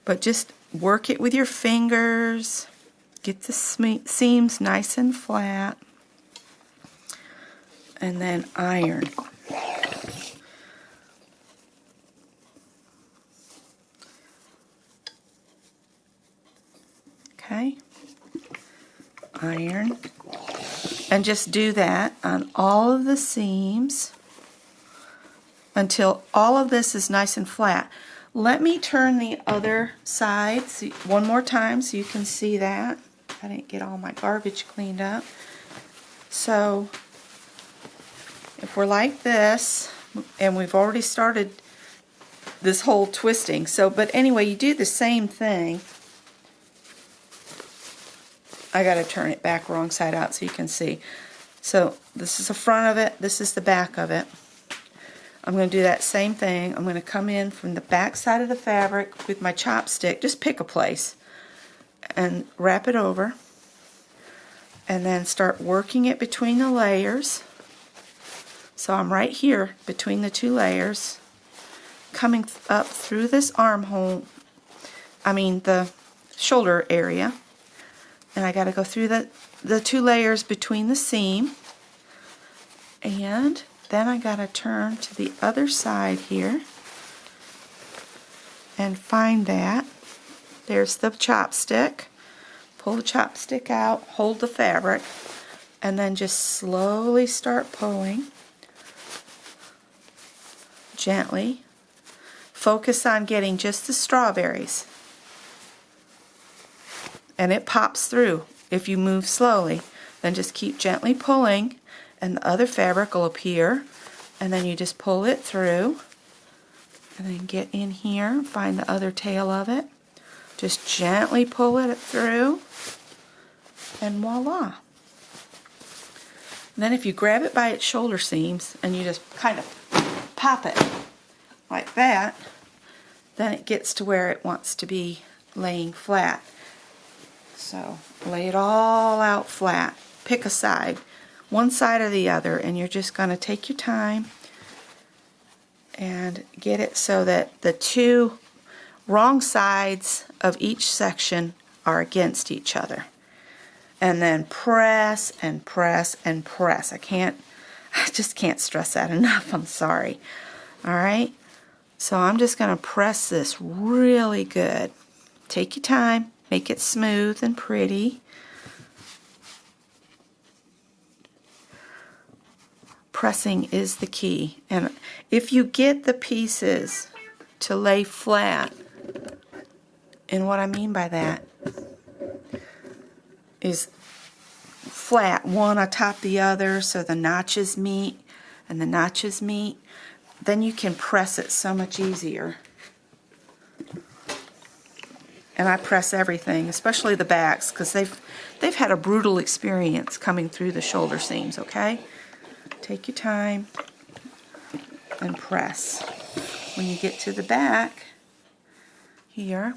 But just work it with your fingers. Get the seams nice and flat. And then iron. Okay, iron, and just do that on all of the seams until all of this is nice and flat. Let me turn the other side one more time so you can see that. I didn't get all my garbage cleaned up. So if we're like this, and we've already started this whole twisting, but anyway, you do the same thing. I got to turn it back wrong side out so you can see. So this is the front of it, this is the back of it. I'm going to do that same thing. I'm going to come in from the back side of the fabric with my chopstick, just pick a place, and wrap it over. And then start working it between the layers. So I'm right here between the two layers, coming up through this armhole, the shoulder area. And I got to go through the two layers between the seam, and then I got to turn to the other side here and find that. There's the chopstick. Pull the chopstick out, hold the fabric, and then just slowly start pulling. Gently. Focus on getting just the strawberries. And it pops through if you move slowly. Then just keep gently pulling and the other fabric will appear, and then you just pull it through and then get in here, find the other tail of it, just gently pull it through, and voila. And then if you grab it by its shoulder seams and you just kind of pop it like that, then it gets to where it wants to be laying flat. So lay it all out flat. Pick a side, one side or the other, and you're just going to take your time and get it so that the two wrong sides of each section are against each other. And then press and press and press. I just can't stress that enough. I'm sorry. Alright? So I'm just going to press this really good. Take your time. Make it smooth and pretty. Pressing is the key. And if you get the pieces to lay flat, and what I mean by that is flat, one atop the other, so the notches meet and the notches meet, then you can press it so much easier. And I press everything, especially the backs, because they've had a brutal experience coming through the shoulder seams, okay? Take your time and press. When you get to the back here,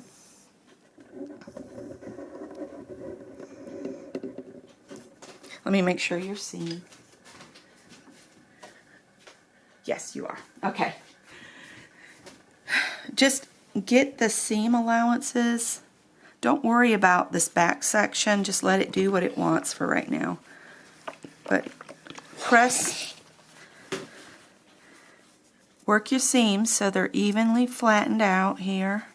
let me make sure you're seeing. Yes, you are. Okay. Just get the seam allowances. Don't worry about this back section. Just let it do what it wants for right now. But press, work your seams so they're evenly flattened out here.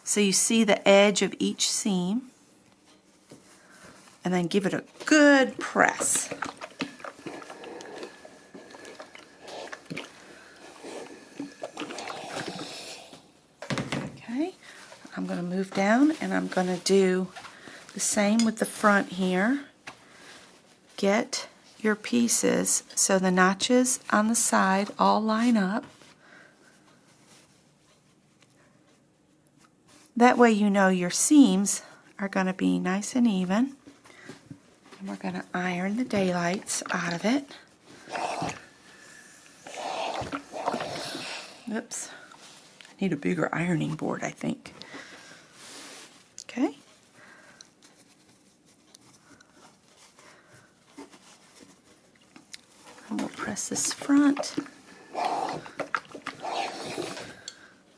So you see the edge of each seam. And then give it a good press. Okay, I'm going to move down and I'm going to do the same with the front here. Get your pieces so the notches on the side all line up. That way you know your seams are going to be nice and even. And we're going to iron the daylights out of it. Oops. I need a bigger ironing board, I think. Okay. And we'll press this front.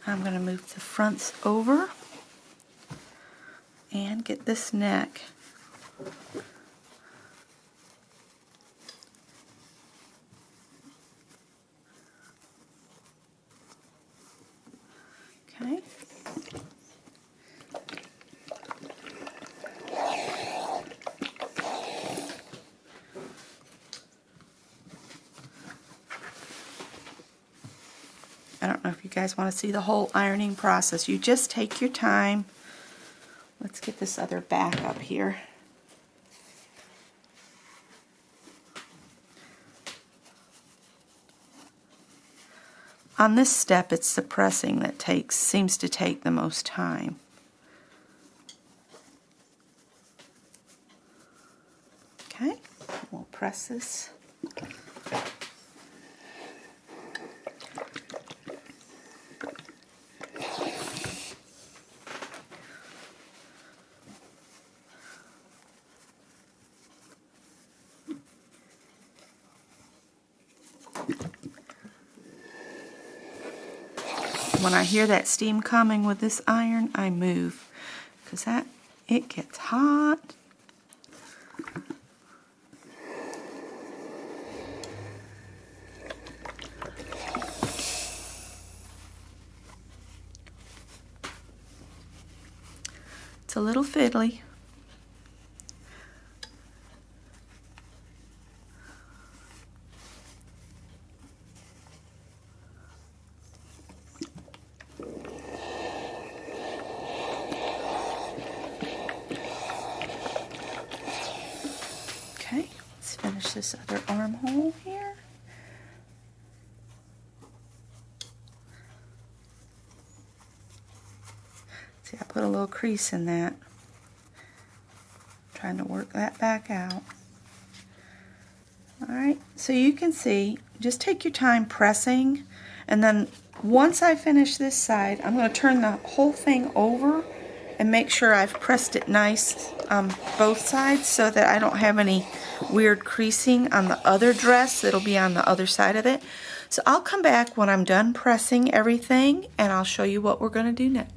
I'm going to move the fronts over and get this neck. Okay. I don't know if you guys want to see the whole ironing process. You just take your time. Let's get this other back up here. On this step, it's the pressing that seems to take the most time. Okay, we'll press this. When I hear that steam coming with this iron, I move, because it gets hot. It's a little fiddly. Okay, let's finish this other armhole here. See, I put a little crease in that. Trying to work that back out. Alright, so you can see, just take your time pressing, and then once I finish this side, I'm going to turn the whole thing over and make sure I've pressed it nice on both sides so that I don't have any weird creasing on the other dress that'll be on the other side of it. So I'll come back when I'm done pressing everything and I'll show you what we're going to do next.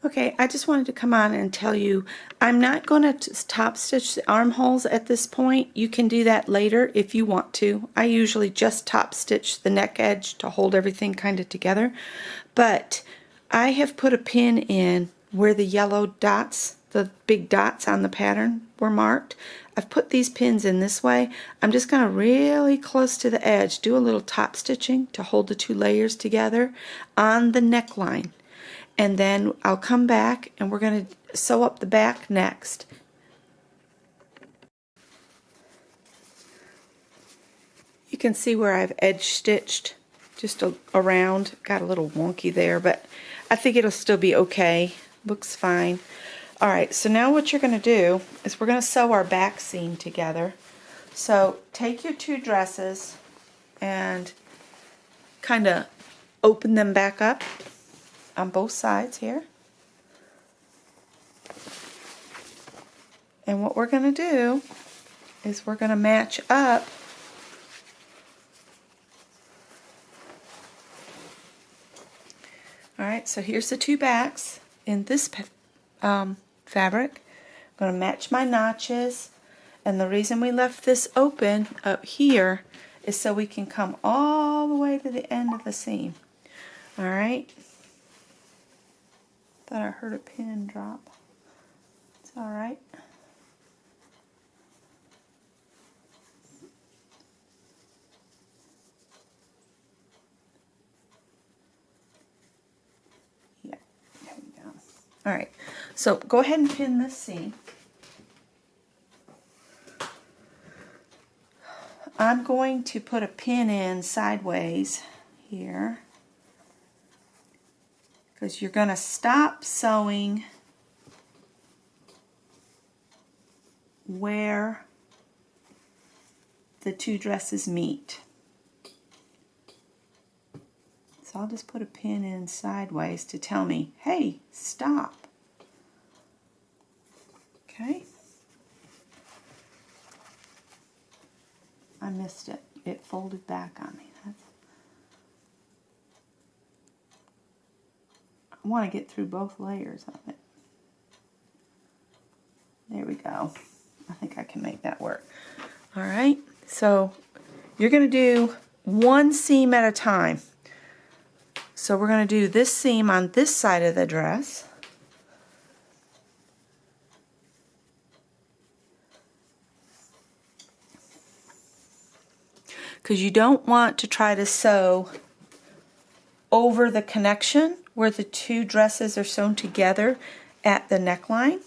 Okay, I just wanted to come on and tell you I'm not going to top stitch the armholes at this point. You can do that later if you want to. I usually just top stitch the neck edge to hold everything kind of together. But I have put a pin in where the yellow dots, the big dots on the pattern were marked. I've put these pins in this way. I'm just going to really close to the edge do a little top stitching to hold the two layers together on the neckline. And then I'll come back and we're going to sew up the back next. You can see where I've edge stitched just around. Got a little wonky there, but I think it'll still be okay. Looks fine. Alright, so now what you're going to do is we're going to sew our back seam together. So take your two dresses and kind of open them back up on both sides here. And what we're going to do is we're going to match up Alright, so here's the two backs in this fabric. I'm going to match my notches, and the reason we left this open up here is so we can come all the way to the end of the seam. Alright. Thought I heard a pin drop. It's alright. Yeah, there we go. Alright, so go ahead and pin this seam. I'm going to put a pin in sideways here, because you're going to stop sewing where the two dresses meet. So I'll just put a pin in sideways to tell me, hey, stop. Okay. I missed it. It folded back on me. I want to get through both layers of it. There we go. I think I can make that work. All right. So you're going to do one seam at a time. So we're going to do this seam on this side of the dress. Because you don't want to try to sew over the connection where the two dresses are sewn together at the neckline.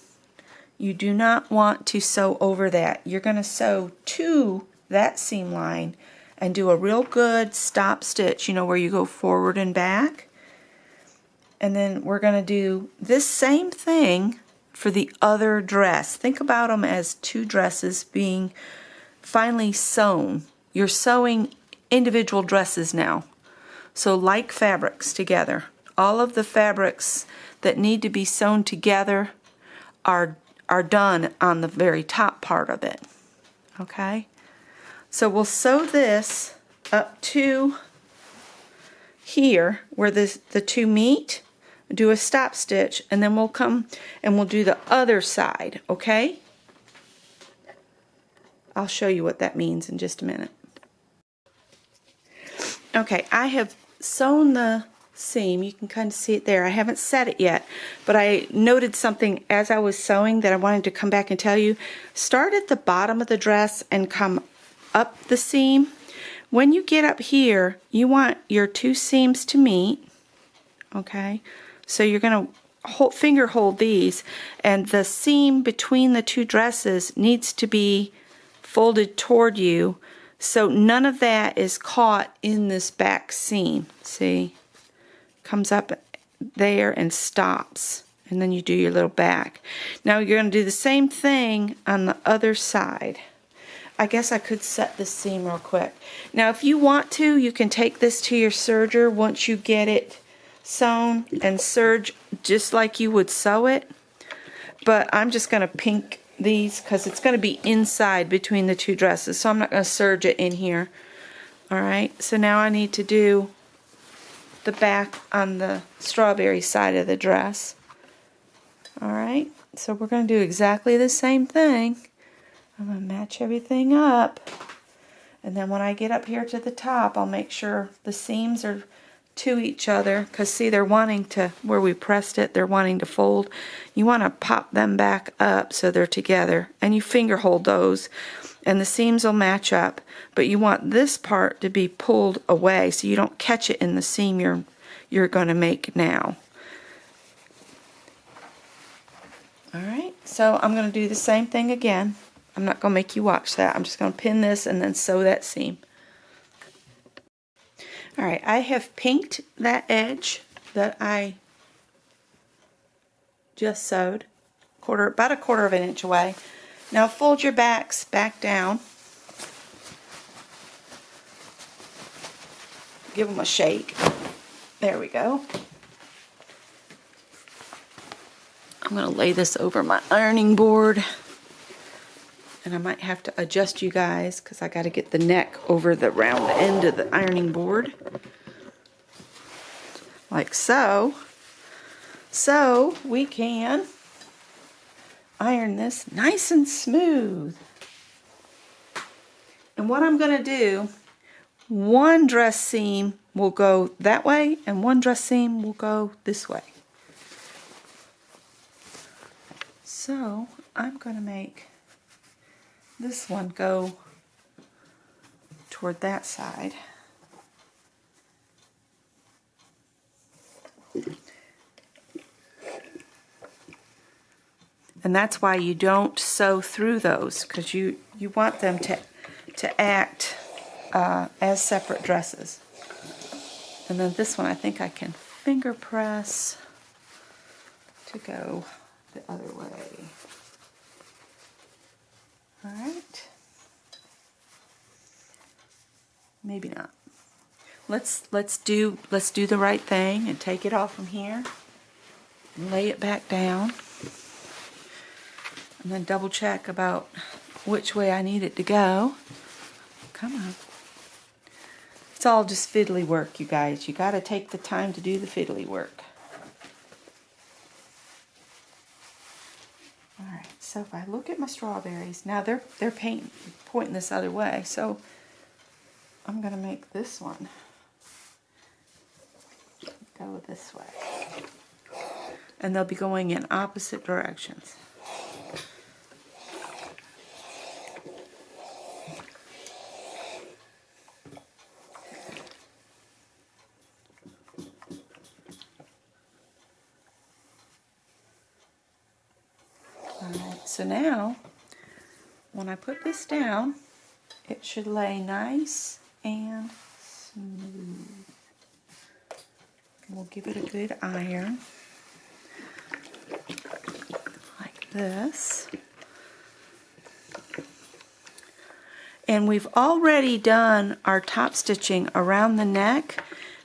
You do not want to sew over that. You're going to sew to that seam line and do a real good stop stitch, you know, where you go forward and back. And then we're going to do this same thing for the other dress. Think about them as two dresses being finally sewn. You're sewing individual dresses now. So like fabrics together. All of the fabrics that need to be sewn together are done on the very top part of it. Okay? So we'll sew this up to here where the two meet, do a stop stitch, and then we'll come and we'll do the other side, okay? I'll show you what that means in just a minute. Okay, I have sewn the seam. You can kind of see it there. I haven't set it yet, but I noted something as I was sewing that I wanted to come back and tell you. Start at the bottom of the dress and come up the seam. When you get up here, you want your two seams to meet. Okay, so you're going to finger hold these, and the seam between the two dresses needs to be folded toward you, so none of that is caught in this back seam. See, comes up there and stops, and then you do your little back. Now you're going to do the same thing on the other side. I guess I could set this seam real quick. Now if you want to, you can take this to your serger once you get it sewn and serge just like you would sew it. But I'm just going to pink these because it's going to be inside between the two dresses, so I'm not going to serge it in here. Alright, so now I need to do the back on the strawberry side of the dress. Alright, so we're going to do exactly the same thing. I'm going to match everything up, and then when I get up here to the top, I'll make sure the seams are to each other, because see, they're wanting to, where we pressed it, they're wanting to fold. You want to pop them back up so they're together, and you finger hold those, and the seams will match up, but you want this part to be pulled away so you don't catch it in the seam you're going to make now. Alright, so I'm going to do the same thing again. I'm not going to make you watch that. I'm just going to pin this and then sew that seam. Alright, I have pinked that edge that I just sewed, about a quarter of an inch away. Now fold your backs back down. Give them a shake. There we go. I'm going to lay this over my ironing board. And I might have to adjust you guys because I got to get the neck over the round end of the ironing board. Like so. So we can iron this nice and smooth. And what I'm going to do, one dress seam will go that way and one dress seam will go this way. So I'm going to make this one go toward that side. And that's why you don't sew through those, because you want them to act as separate dresses. And then this one I think I can finger press to go the other way. Alright. Maybe not. Let's do the right thing and take it off from here and lay it back down. And then double check about which way I need it to go. Come on. It's all just fiddly work, you guys. You got to take the time to do the fiddly work. Alright, so if I look at my strawberries, now they're pointing this other way, so I'm going to make this one go this way. And they'll be going in opposite directions. Alright, so now when I put this down, it should lay nice and smooth. We'll give it a good iron like this. And we've already done our top stitching around the neck,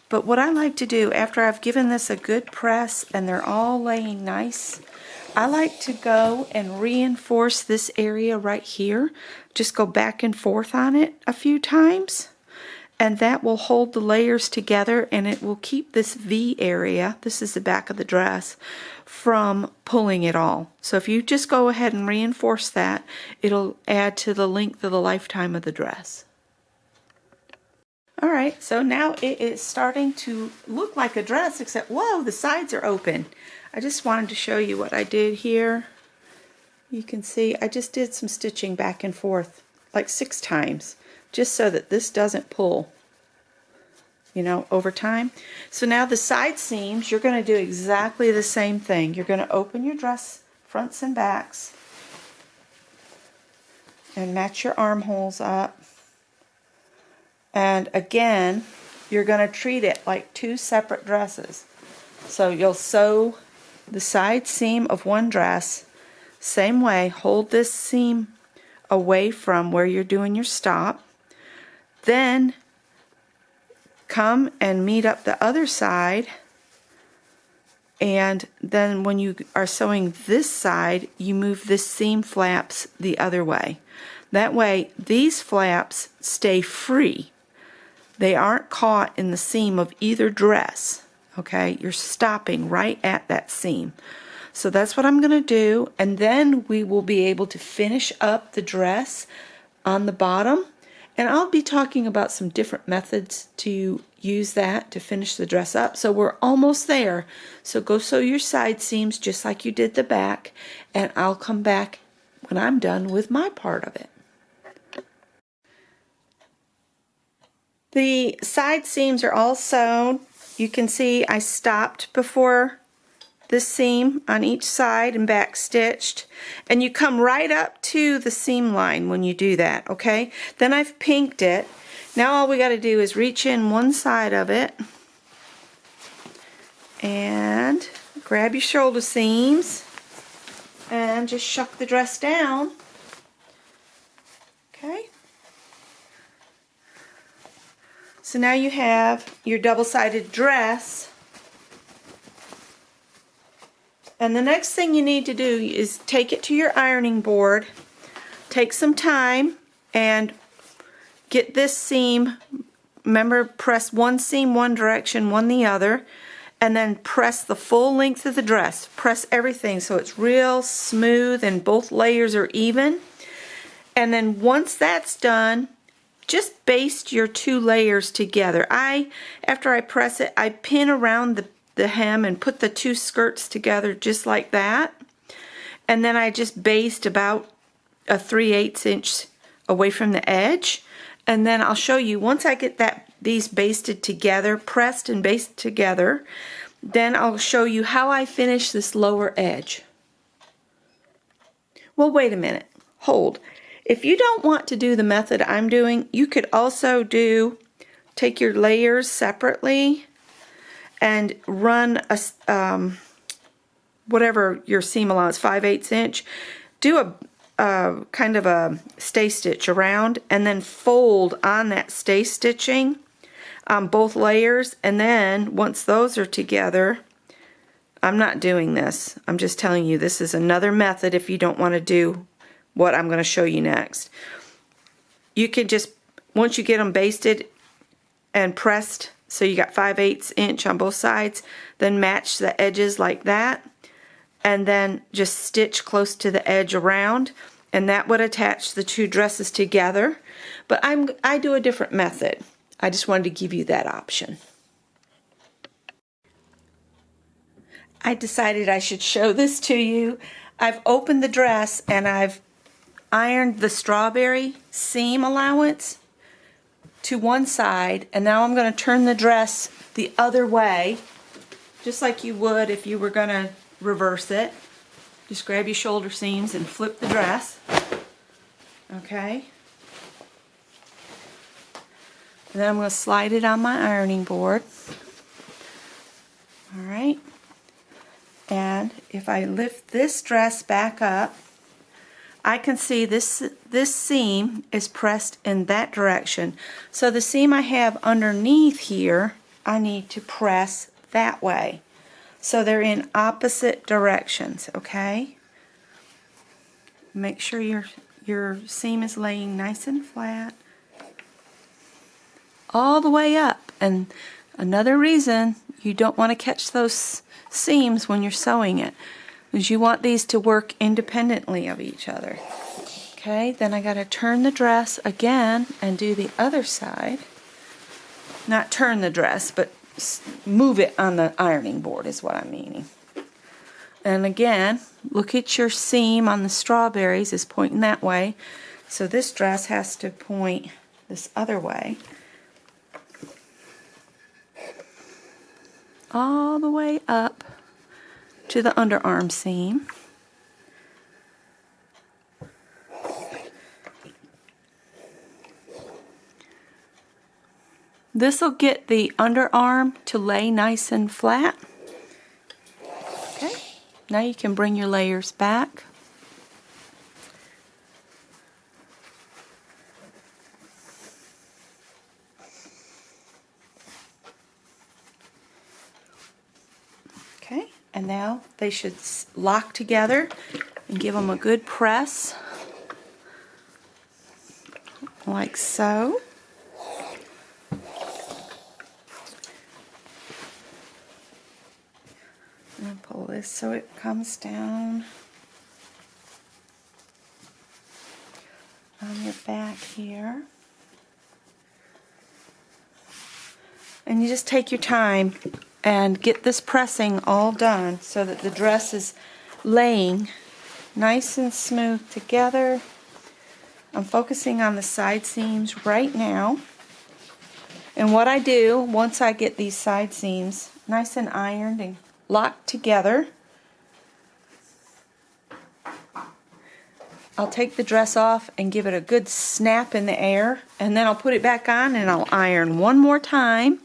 but what I like to do after I've given this a good press and they're all laying nice, I like to go and reinforce this area right here. Just go back and forth on it a few times, and that will hold the layers together, and it will keep this V area, this is the back of the dress, from pulling it all. So if you just go ahead and reinforce that, it'll add to the length of the lifetime of the dress. Alright, so now it is starting to look like a dress, except, whoa, the sides are open. I just wanted to show you what I did here. You can see I just did some stitching back and forth like 6 times, just so that this doesn't pull, you know, over time. So now the side seams, you're going to do exactly the same thing. You're going to open your dress fronts and backs and match your armholes up. And again, you're going to treat it like 2 separate dresses. So you'll sew the side seam of one dress, same way, hold this seam away from where you're doing your stop, then come and meet up the other side, and then when you are sewing this side, you move this seam flaps the other way. That way these flaps stay free. They aren't caught in the seam of either dress. Okay, you're stopping right at that seam. So that's what I'm going to do, and then we will be able to finish up the dress on the bottom, and I'll be talking about some different methods to use that to finish the dress up. So we're almost there. So go sew your side seams just like you did the back, and I'll come back when I'm done with my part of it. The side seams are all sewn. You can see I stopped before this seam on each side and back stitched, and you come right up to the seam line when you do that, okay? Then I've pinked it. Now all we got to do is reach in one side of it and grab your shoulder seams and just shuck the dress down, okay? So now you have your double-sided dress. And the next thing you need to do is take it to your ironing board, take some time and get this seam, remember, press one seam one direction, one the other, and then press the full length of the dress. Press everything so it's real smooth and both layers are even. And then once that's done, just baste your 2 layers together. After I press it, I pin around the hem and put the 2 skirts together just like that. And then I just baste about a 3/8 inch away from the edge. And then I'll show you, once I get these basted together, pressed and basted together, then I'll show you how I finish this lower edge. Well, wait a minute. Hold. If you don't want to do the method I'm doing, you could also take your layers separately and run a, whatever your seam allowance, 5/8 inch, do a kind of a stay stitch around and then fold on that stay stitching on both layers, and then once those are together, I'm not doing this. I'm just telling you this is another method if you don't want to do what I'm going to show you next. You can just, once you get them basted and pressed, so you got 5/8 inch on both sides, then match the edges like that, and then just stitch close to the edge around, and that would attach the two dresses together. But I do a different method. I just wanted to give you that option. I decided I should show this to you. I've opened the dress and I've ironed the strawberry seam allowance to one side, and now I'm going to turn the dress the other way, just like you would if you were going to reverse it. Just grab your shoulder seams and flip the dress. Okay. And then I'm going to slide it on my ironing board. Alright. And if I lift this dress back up, I can see this seam is pressed in that direction. So the seam I have underneath here, I need to press that way. So they're in opposite directions, okay? Make sure your seam is laying nice and flat all the way up. And another reason you don't want to catch those seams when you're sewing it is you want these to work independently of each other. Okay, then I got to turn the dress again and do the other side. Not turn the dress, but move it on the ironing board is what I'm meaning. And again, look at your seam on the strawberries is pointing that way. So this dress has to point this other way. All the way up to the underarm seam. This will get the underarm to lay nice and flat. Okay, now you can bring your layers back. Okay, and now they should lock together and give them a good press, like so. And pull this so it comes down on your back here. And you just take your time and get this pressing all done so that the dress is laying nice and smooth together. I'm focusing on the side seams right now. And what I do, once I get these side seams nice and ironed and locked together, I'll take the dress off and give it a good snap in the air, and then I'll put it back on and I'll iron one more time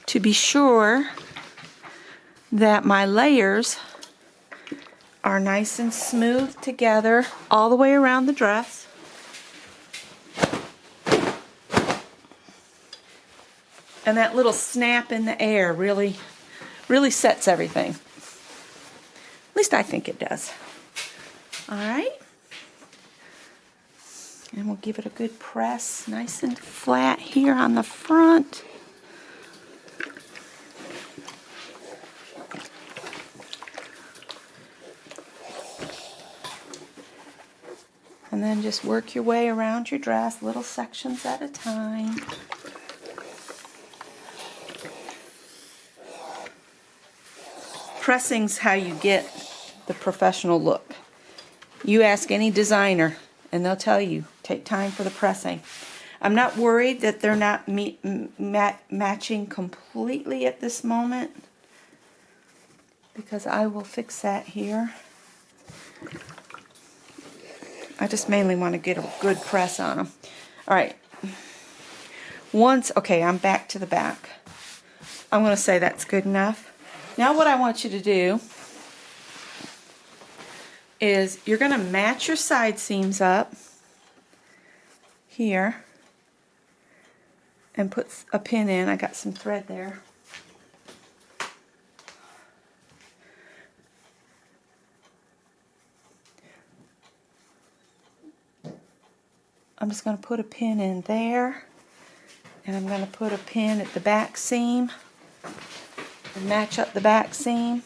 to be sure that my layers are nice and smooth together all the way around the dress. And that little snap in the air really sets everything. At least I think it does. Alright. And we'll give it a good press, nice and flat here on the front. And then just work your way around your dress, little sections at a time. Pressing's how you get the professional look. You ask any designer and they'll tell you, take time for the pressing. I'm not worried that they're not matching completely at this moment, because I will fix that here. I just mainly want to get a good press on them. All right. Okay, I'm back to the back. I'm going to say that's good enough. Now what I want you to do is you're going to match your side seams up here and put a pin in. I got some thread there. I'm just going to put a pin in there, and I'm going to put a pin at the back seam and match up the back seam.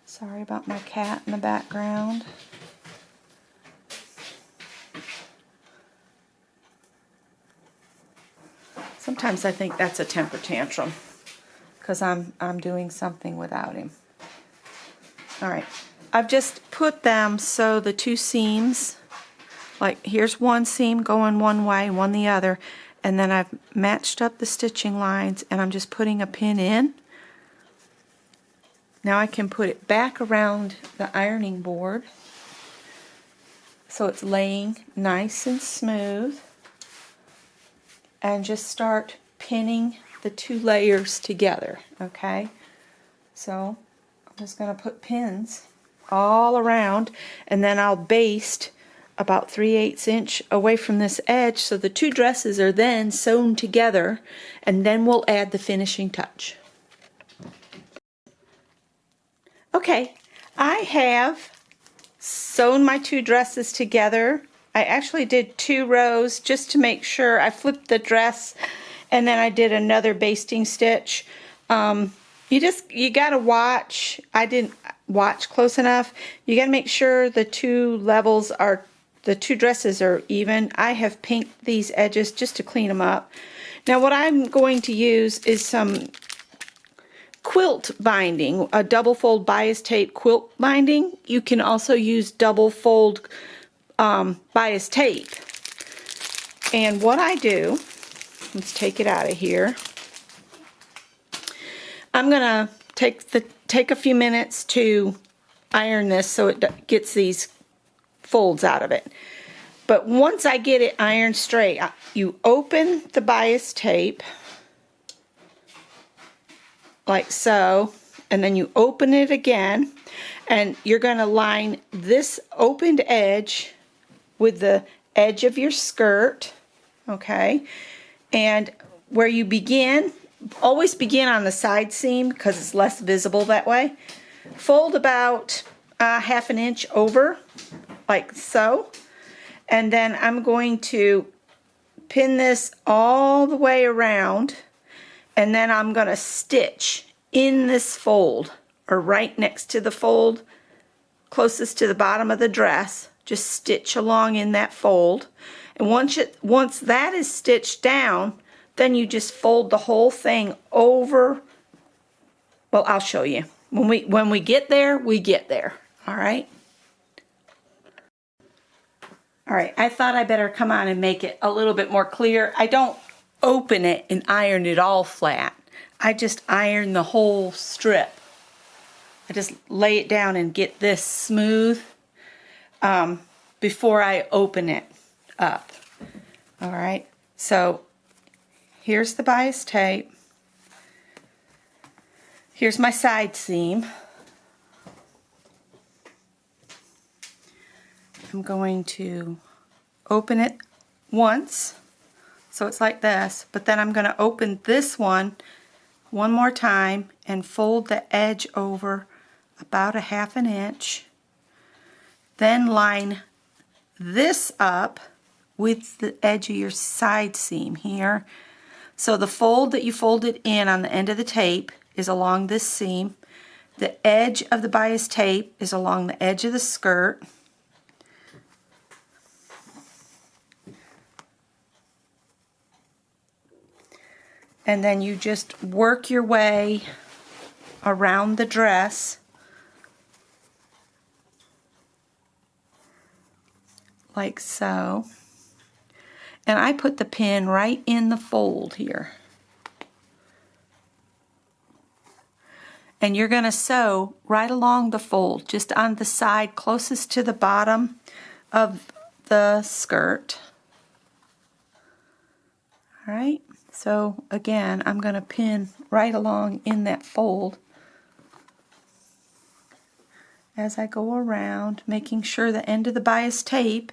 Sorry about my cat in the background. Sometimes I think that's a temper tantrum because I'm doing something without him. All right, I've just put them so the two seams, like here's one seam going one way, one the other, and then I've matched up the stitching lines and I'm just putting a pin in. Now I can put it back around the ironing board so it's laying nice and smooth, and just start pinning the two layers together, okay? So I'm just going to put pins all around, and then I'll baste about 3/8 inch away from this edge so the two dresses are then sewn together, and then we'll add the finishing touch. Okay, I have sewn my two dresses together. I actually did 2 rows just to make sure. I flipped the dress and then I did another basting stitch. You gotta watch. I didn't watch close enough. You gotta make sure the two dresses are even. I have pinked these edges just to clean them up. Now what I'm going to use is some quilt binding, a double fold bias tape quilt binding. You can also use double fold bias tape. And what I do, let's take it out of here. I'm gonna take a few minutes to iron this so it gets these folds out of it. But once I get it ironed straight, you open the bias tape like so, and then you open it again, and you're going to line this opened edge with the edge of your skirt, okay? And where you begin, always begin on the side seam because it's less visible that way. Fold about 1/2 inch over, like so, and then I'm going to pin this all the way around, and then I'm going to stitch in this fold, or right next to the fold, closest to the bottom of the dress. Just stitch along in that fold. And once that is stitched down, then you just fold the whole thing over. Well, I'll show you. When we get there, we get there. All right? All right, I thought I better come on and make it a little bit more clear. I don't open it and iron it all flat. I just iron the whole strip. I just lay it down and get this smooth before I open it up. All right, so here's the bias tape. Here's my side seam. I'm going to open it once, so it's like this, but then I'm going to open this one more time and fold the edge over about 1/2 inch. Then line this up with the edge of your side seam here. So the fold that you folded in on the end of the tape is along this seam. The edge of the bias tape is along the edge of the skirt. And then you just work your way around the dress like so. And I put the pin right in the fold here. and you're going to sew right along the fold, just on the side closest to the bottom of the skirt. All right, so again, I'm going to pin right along in that fold as I go around, making sure the end of the bias tape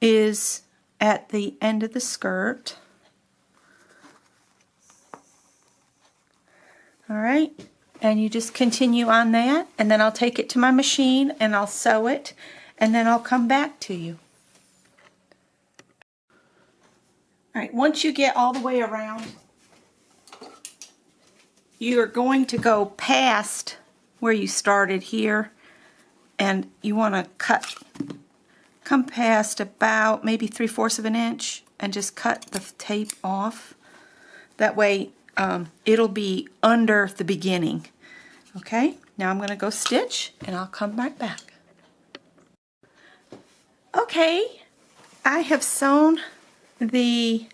is at the end of the skirt. All right, and you just continue on that, and then I'll take it to my machine and I'll sew it, and then I'll come back to you. All right, once you get all the way around, you're going to go past where you started here, and you want to come past about maybe 3/4 of an inch and just cut the tape off. That way it'll be under the beginning. Okay, now I'm going to go stitch and I'll come right back. Okay, I have sewn the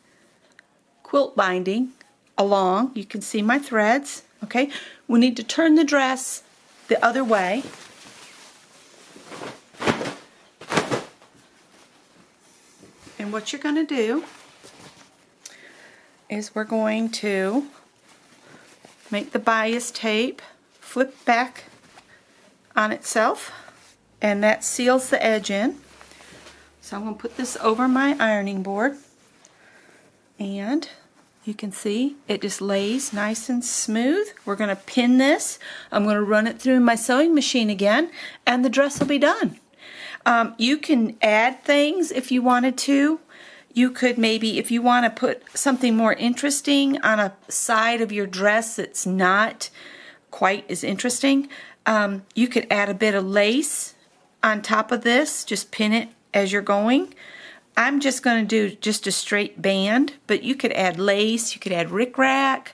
quilt binding along. You can see my threads. Okay, we need to turn the dress the other way. And what you're going to do is we're going to make the bias tape flip back on itself, and that seals the edge in. So I'm going to put this over my ironing board, and you can see it just lays nice and smooth. We're going to pin this. I'm going to run it through my sewing machine again, and the dress will be done. You can add things if you wanted to. You could maybe, if you want to put something more interesting on a side of your dress that's not quite as interesting, you could add a bit of lace on top of this. Just pin it as you're going. I'm just going to do just a straight band, but you could add lace, you could add rickrack,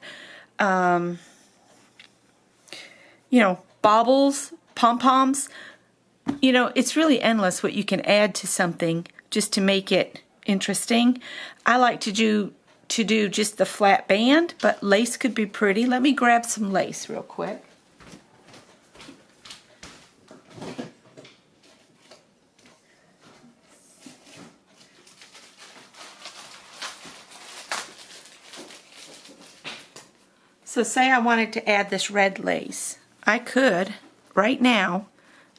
you know, baubles, pom-poms. You know, it's really endless what you can add to something just to make it interesting. I like to do just the flat band, but lace could be pretty. Let me grab some lace real quick. So say I wanted to add this red lace. I could, right now,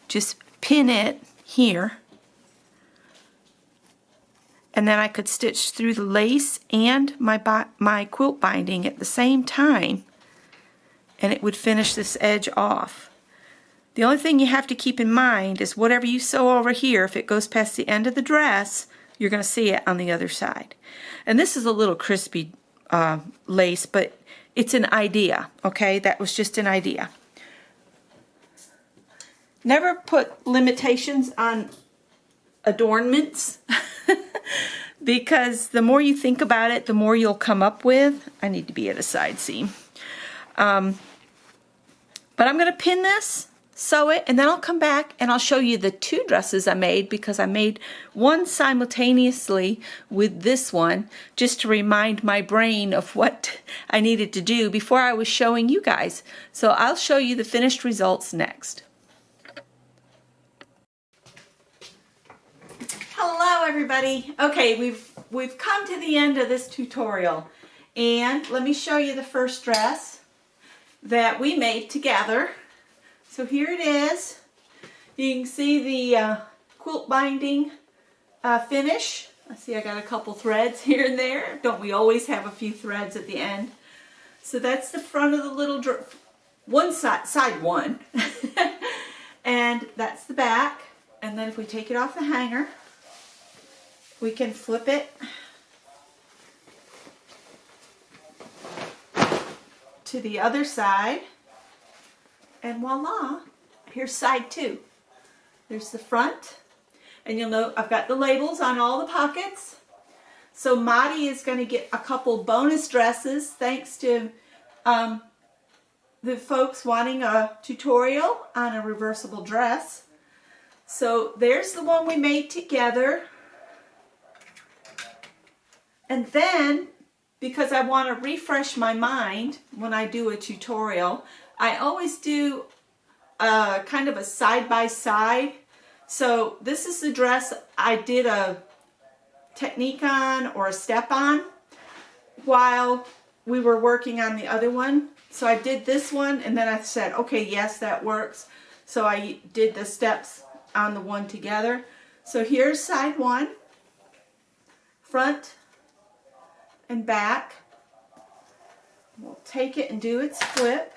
just pin it here, and then I could stitch through the lace and my quilt binding at the same time, and it would finish this edge off. The only thing you have to keep in mind is whatever you sew over here, if it goes past the end of the dress, you're going to see it on the other side. And this is a little crispy lace, but it's an idea, okay? That was just an idea. Never put limitations on adornments because the more you think about it, the more you'll come up with. I need to be at a side seam. But I'm going to pin this, sew it, and then I'll come back and I'll show you the two dresses I made, because I made one simultaneously with this one just to remind my brain of what I needed to do before I was showing you guys. So I'll show you the finished results next. Hello everybody. Okay, we've come to the end of this tutorial, and let me show you the first dress that we made together. So here it is. You can see the quilt binding finish. I see I got a couple threads here and there. Don't we always have a few threads at the end? So that's the front of the little one side one. And that's the back. And then if we take it off the hanger, we can flip it to the other side, and voila, here's side two. There's the front, and you'll note I've got the labels on all the pockets. So Maddie is going to get a couple bonus dresses thanks to the folks wanting a tutorial on a reversible dress. So there's the one we made together. And then, because I want to refresh my mind when I do a tutorial,
I always do kind of a side-by-side. So this is the dress I did a technique on or a step on while we were working on the other one. So I did this one and then I said, okay, yes, that works. So I did the steps on the one together. So here's side one, front and back. We'll take it and do its flip.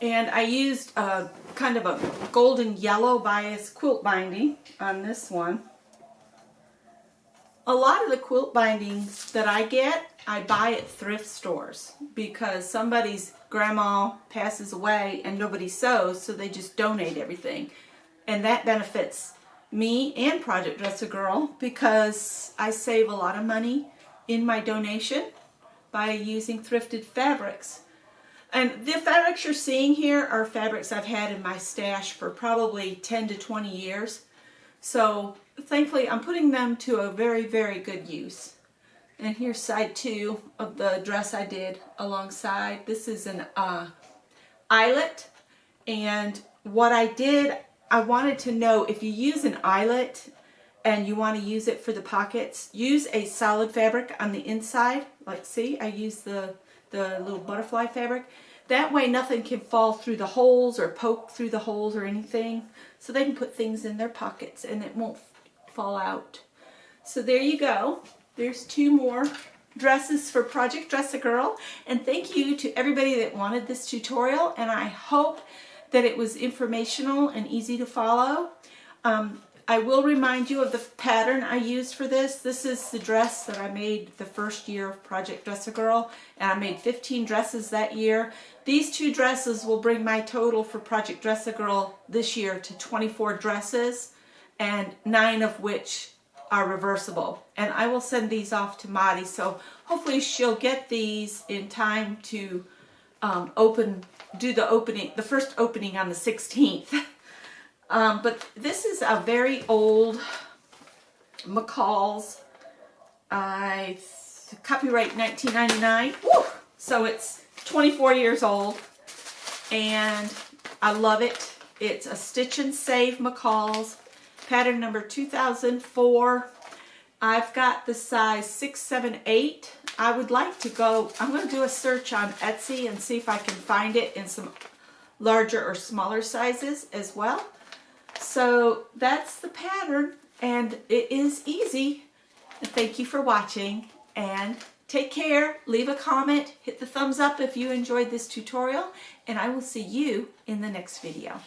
And I used kind of a golden yellow bias quilt binding on this one. A lot of the quilt bindings that I get, I buy at thrift stores because somebody's grandma passes away and nobody sews, so they just donate everything. And that benefits me and Project Dress a Girl because I save a lot of money in my donation by using thrifted fabrics. And the fabrics you're seeing here are fabrics I've had in my stash for probably 10 to 20 years. So thankfully I'm putting them to a very, very good use. And here's side two of the dress I did alongside. This is an eyelet. And what I did, I wanted to know if you use an eyelet and you want to use it for the pockets, use a solid fabric on the inside. Like see, I used the little butterfly fabric. That way nothing can fall through the holes or poke through the holes or anything. So they can put things in their pockets and it won't fall out. So there you go. There's two more dresses for Project Dress a Girl. And thank you to everybody that wanted this tutorial. And I hope that it was informational and easy to follow. I will remind you of the pattern I used for this. This is the dress that I made the first year of Project Dress a Girl, and I made 15 dresses that year. These two dresses will bring my total for Project Dress a Girl this year to 24 dresses, and 9 of which are reversible. And I will send these off to Maddie, so hopefully she'll get these in time to do the first opening on the 16th. But this is a very old McCalls, copyright 1999, woo! So it's 24 years old, and I love it. It's a Stitch and Save McCalls, pattern number 2004. I've got the size 6, 7, 8. I would like to go, I'm going to do a search on Etsy and see if I can find it in some larger or smaller sizes as well. So that's the pattern, and it is easy. And thank you for watching, and take care. Leave a comment, hit the thumbs up if you enjoyed this tutorial, and I will see you in the next video.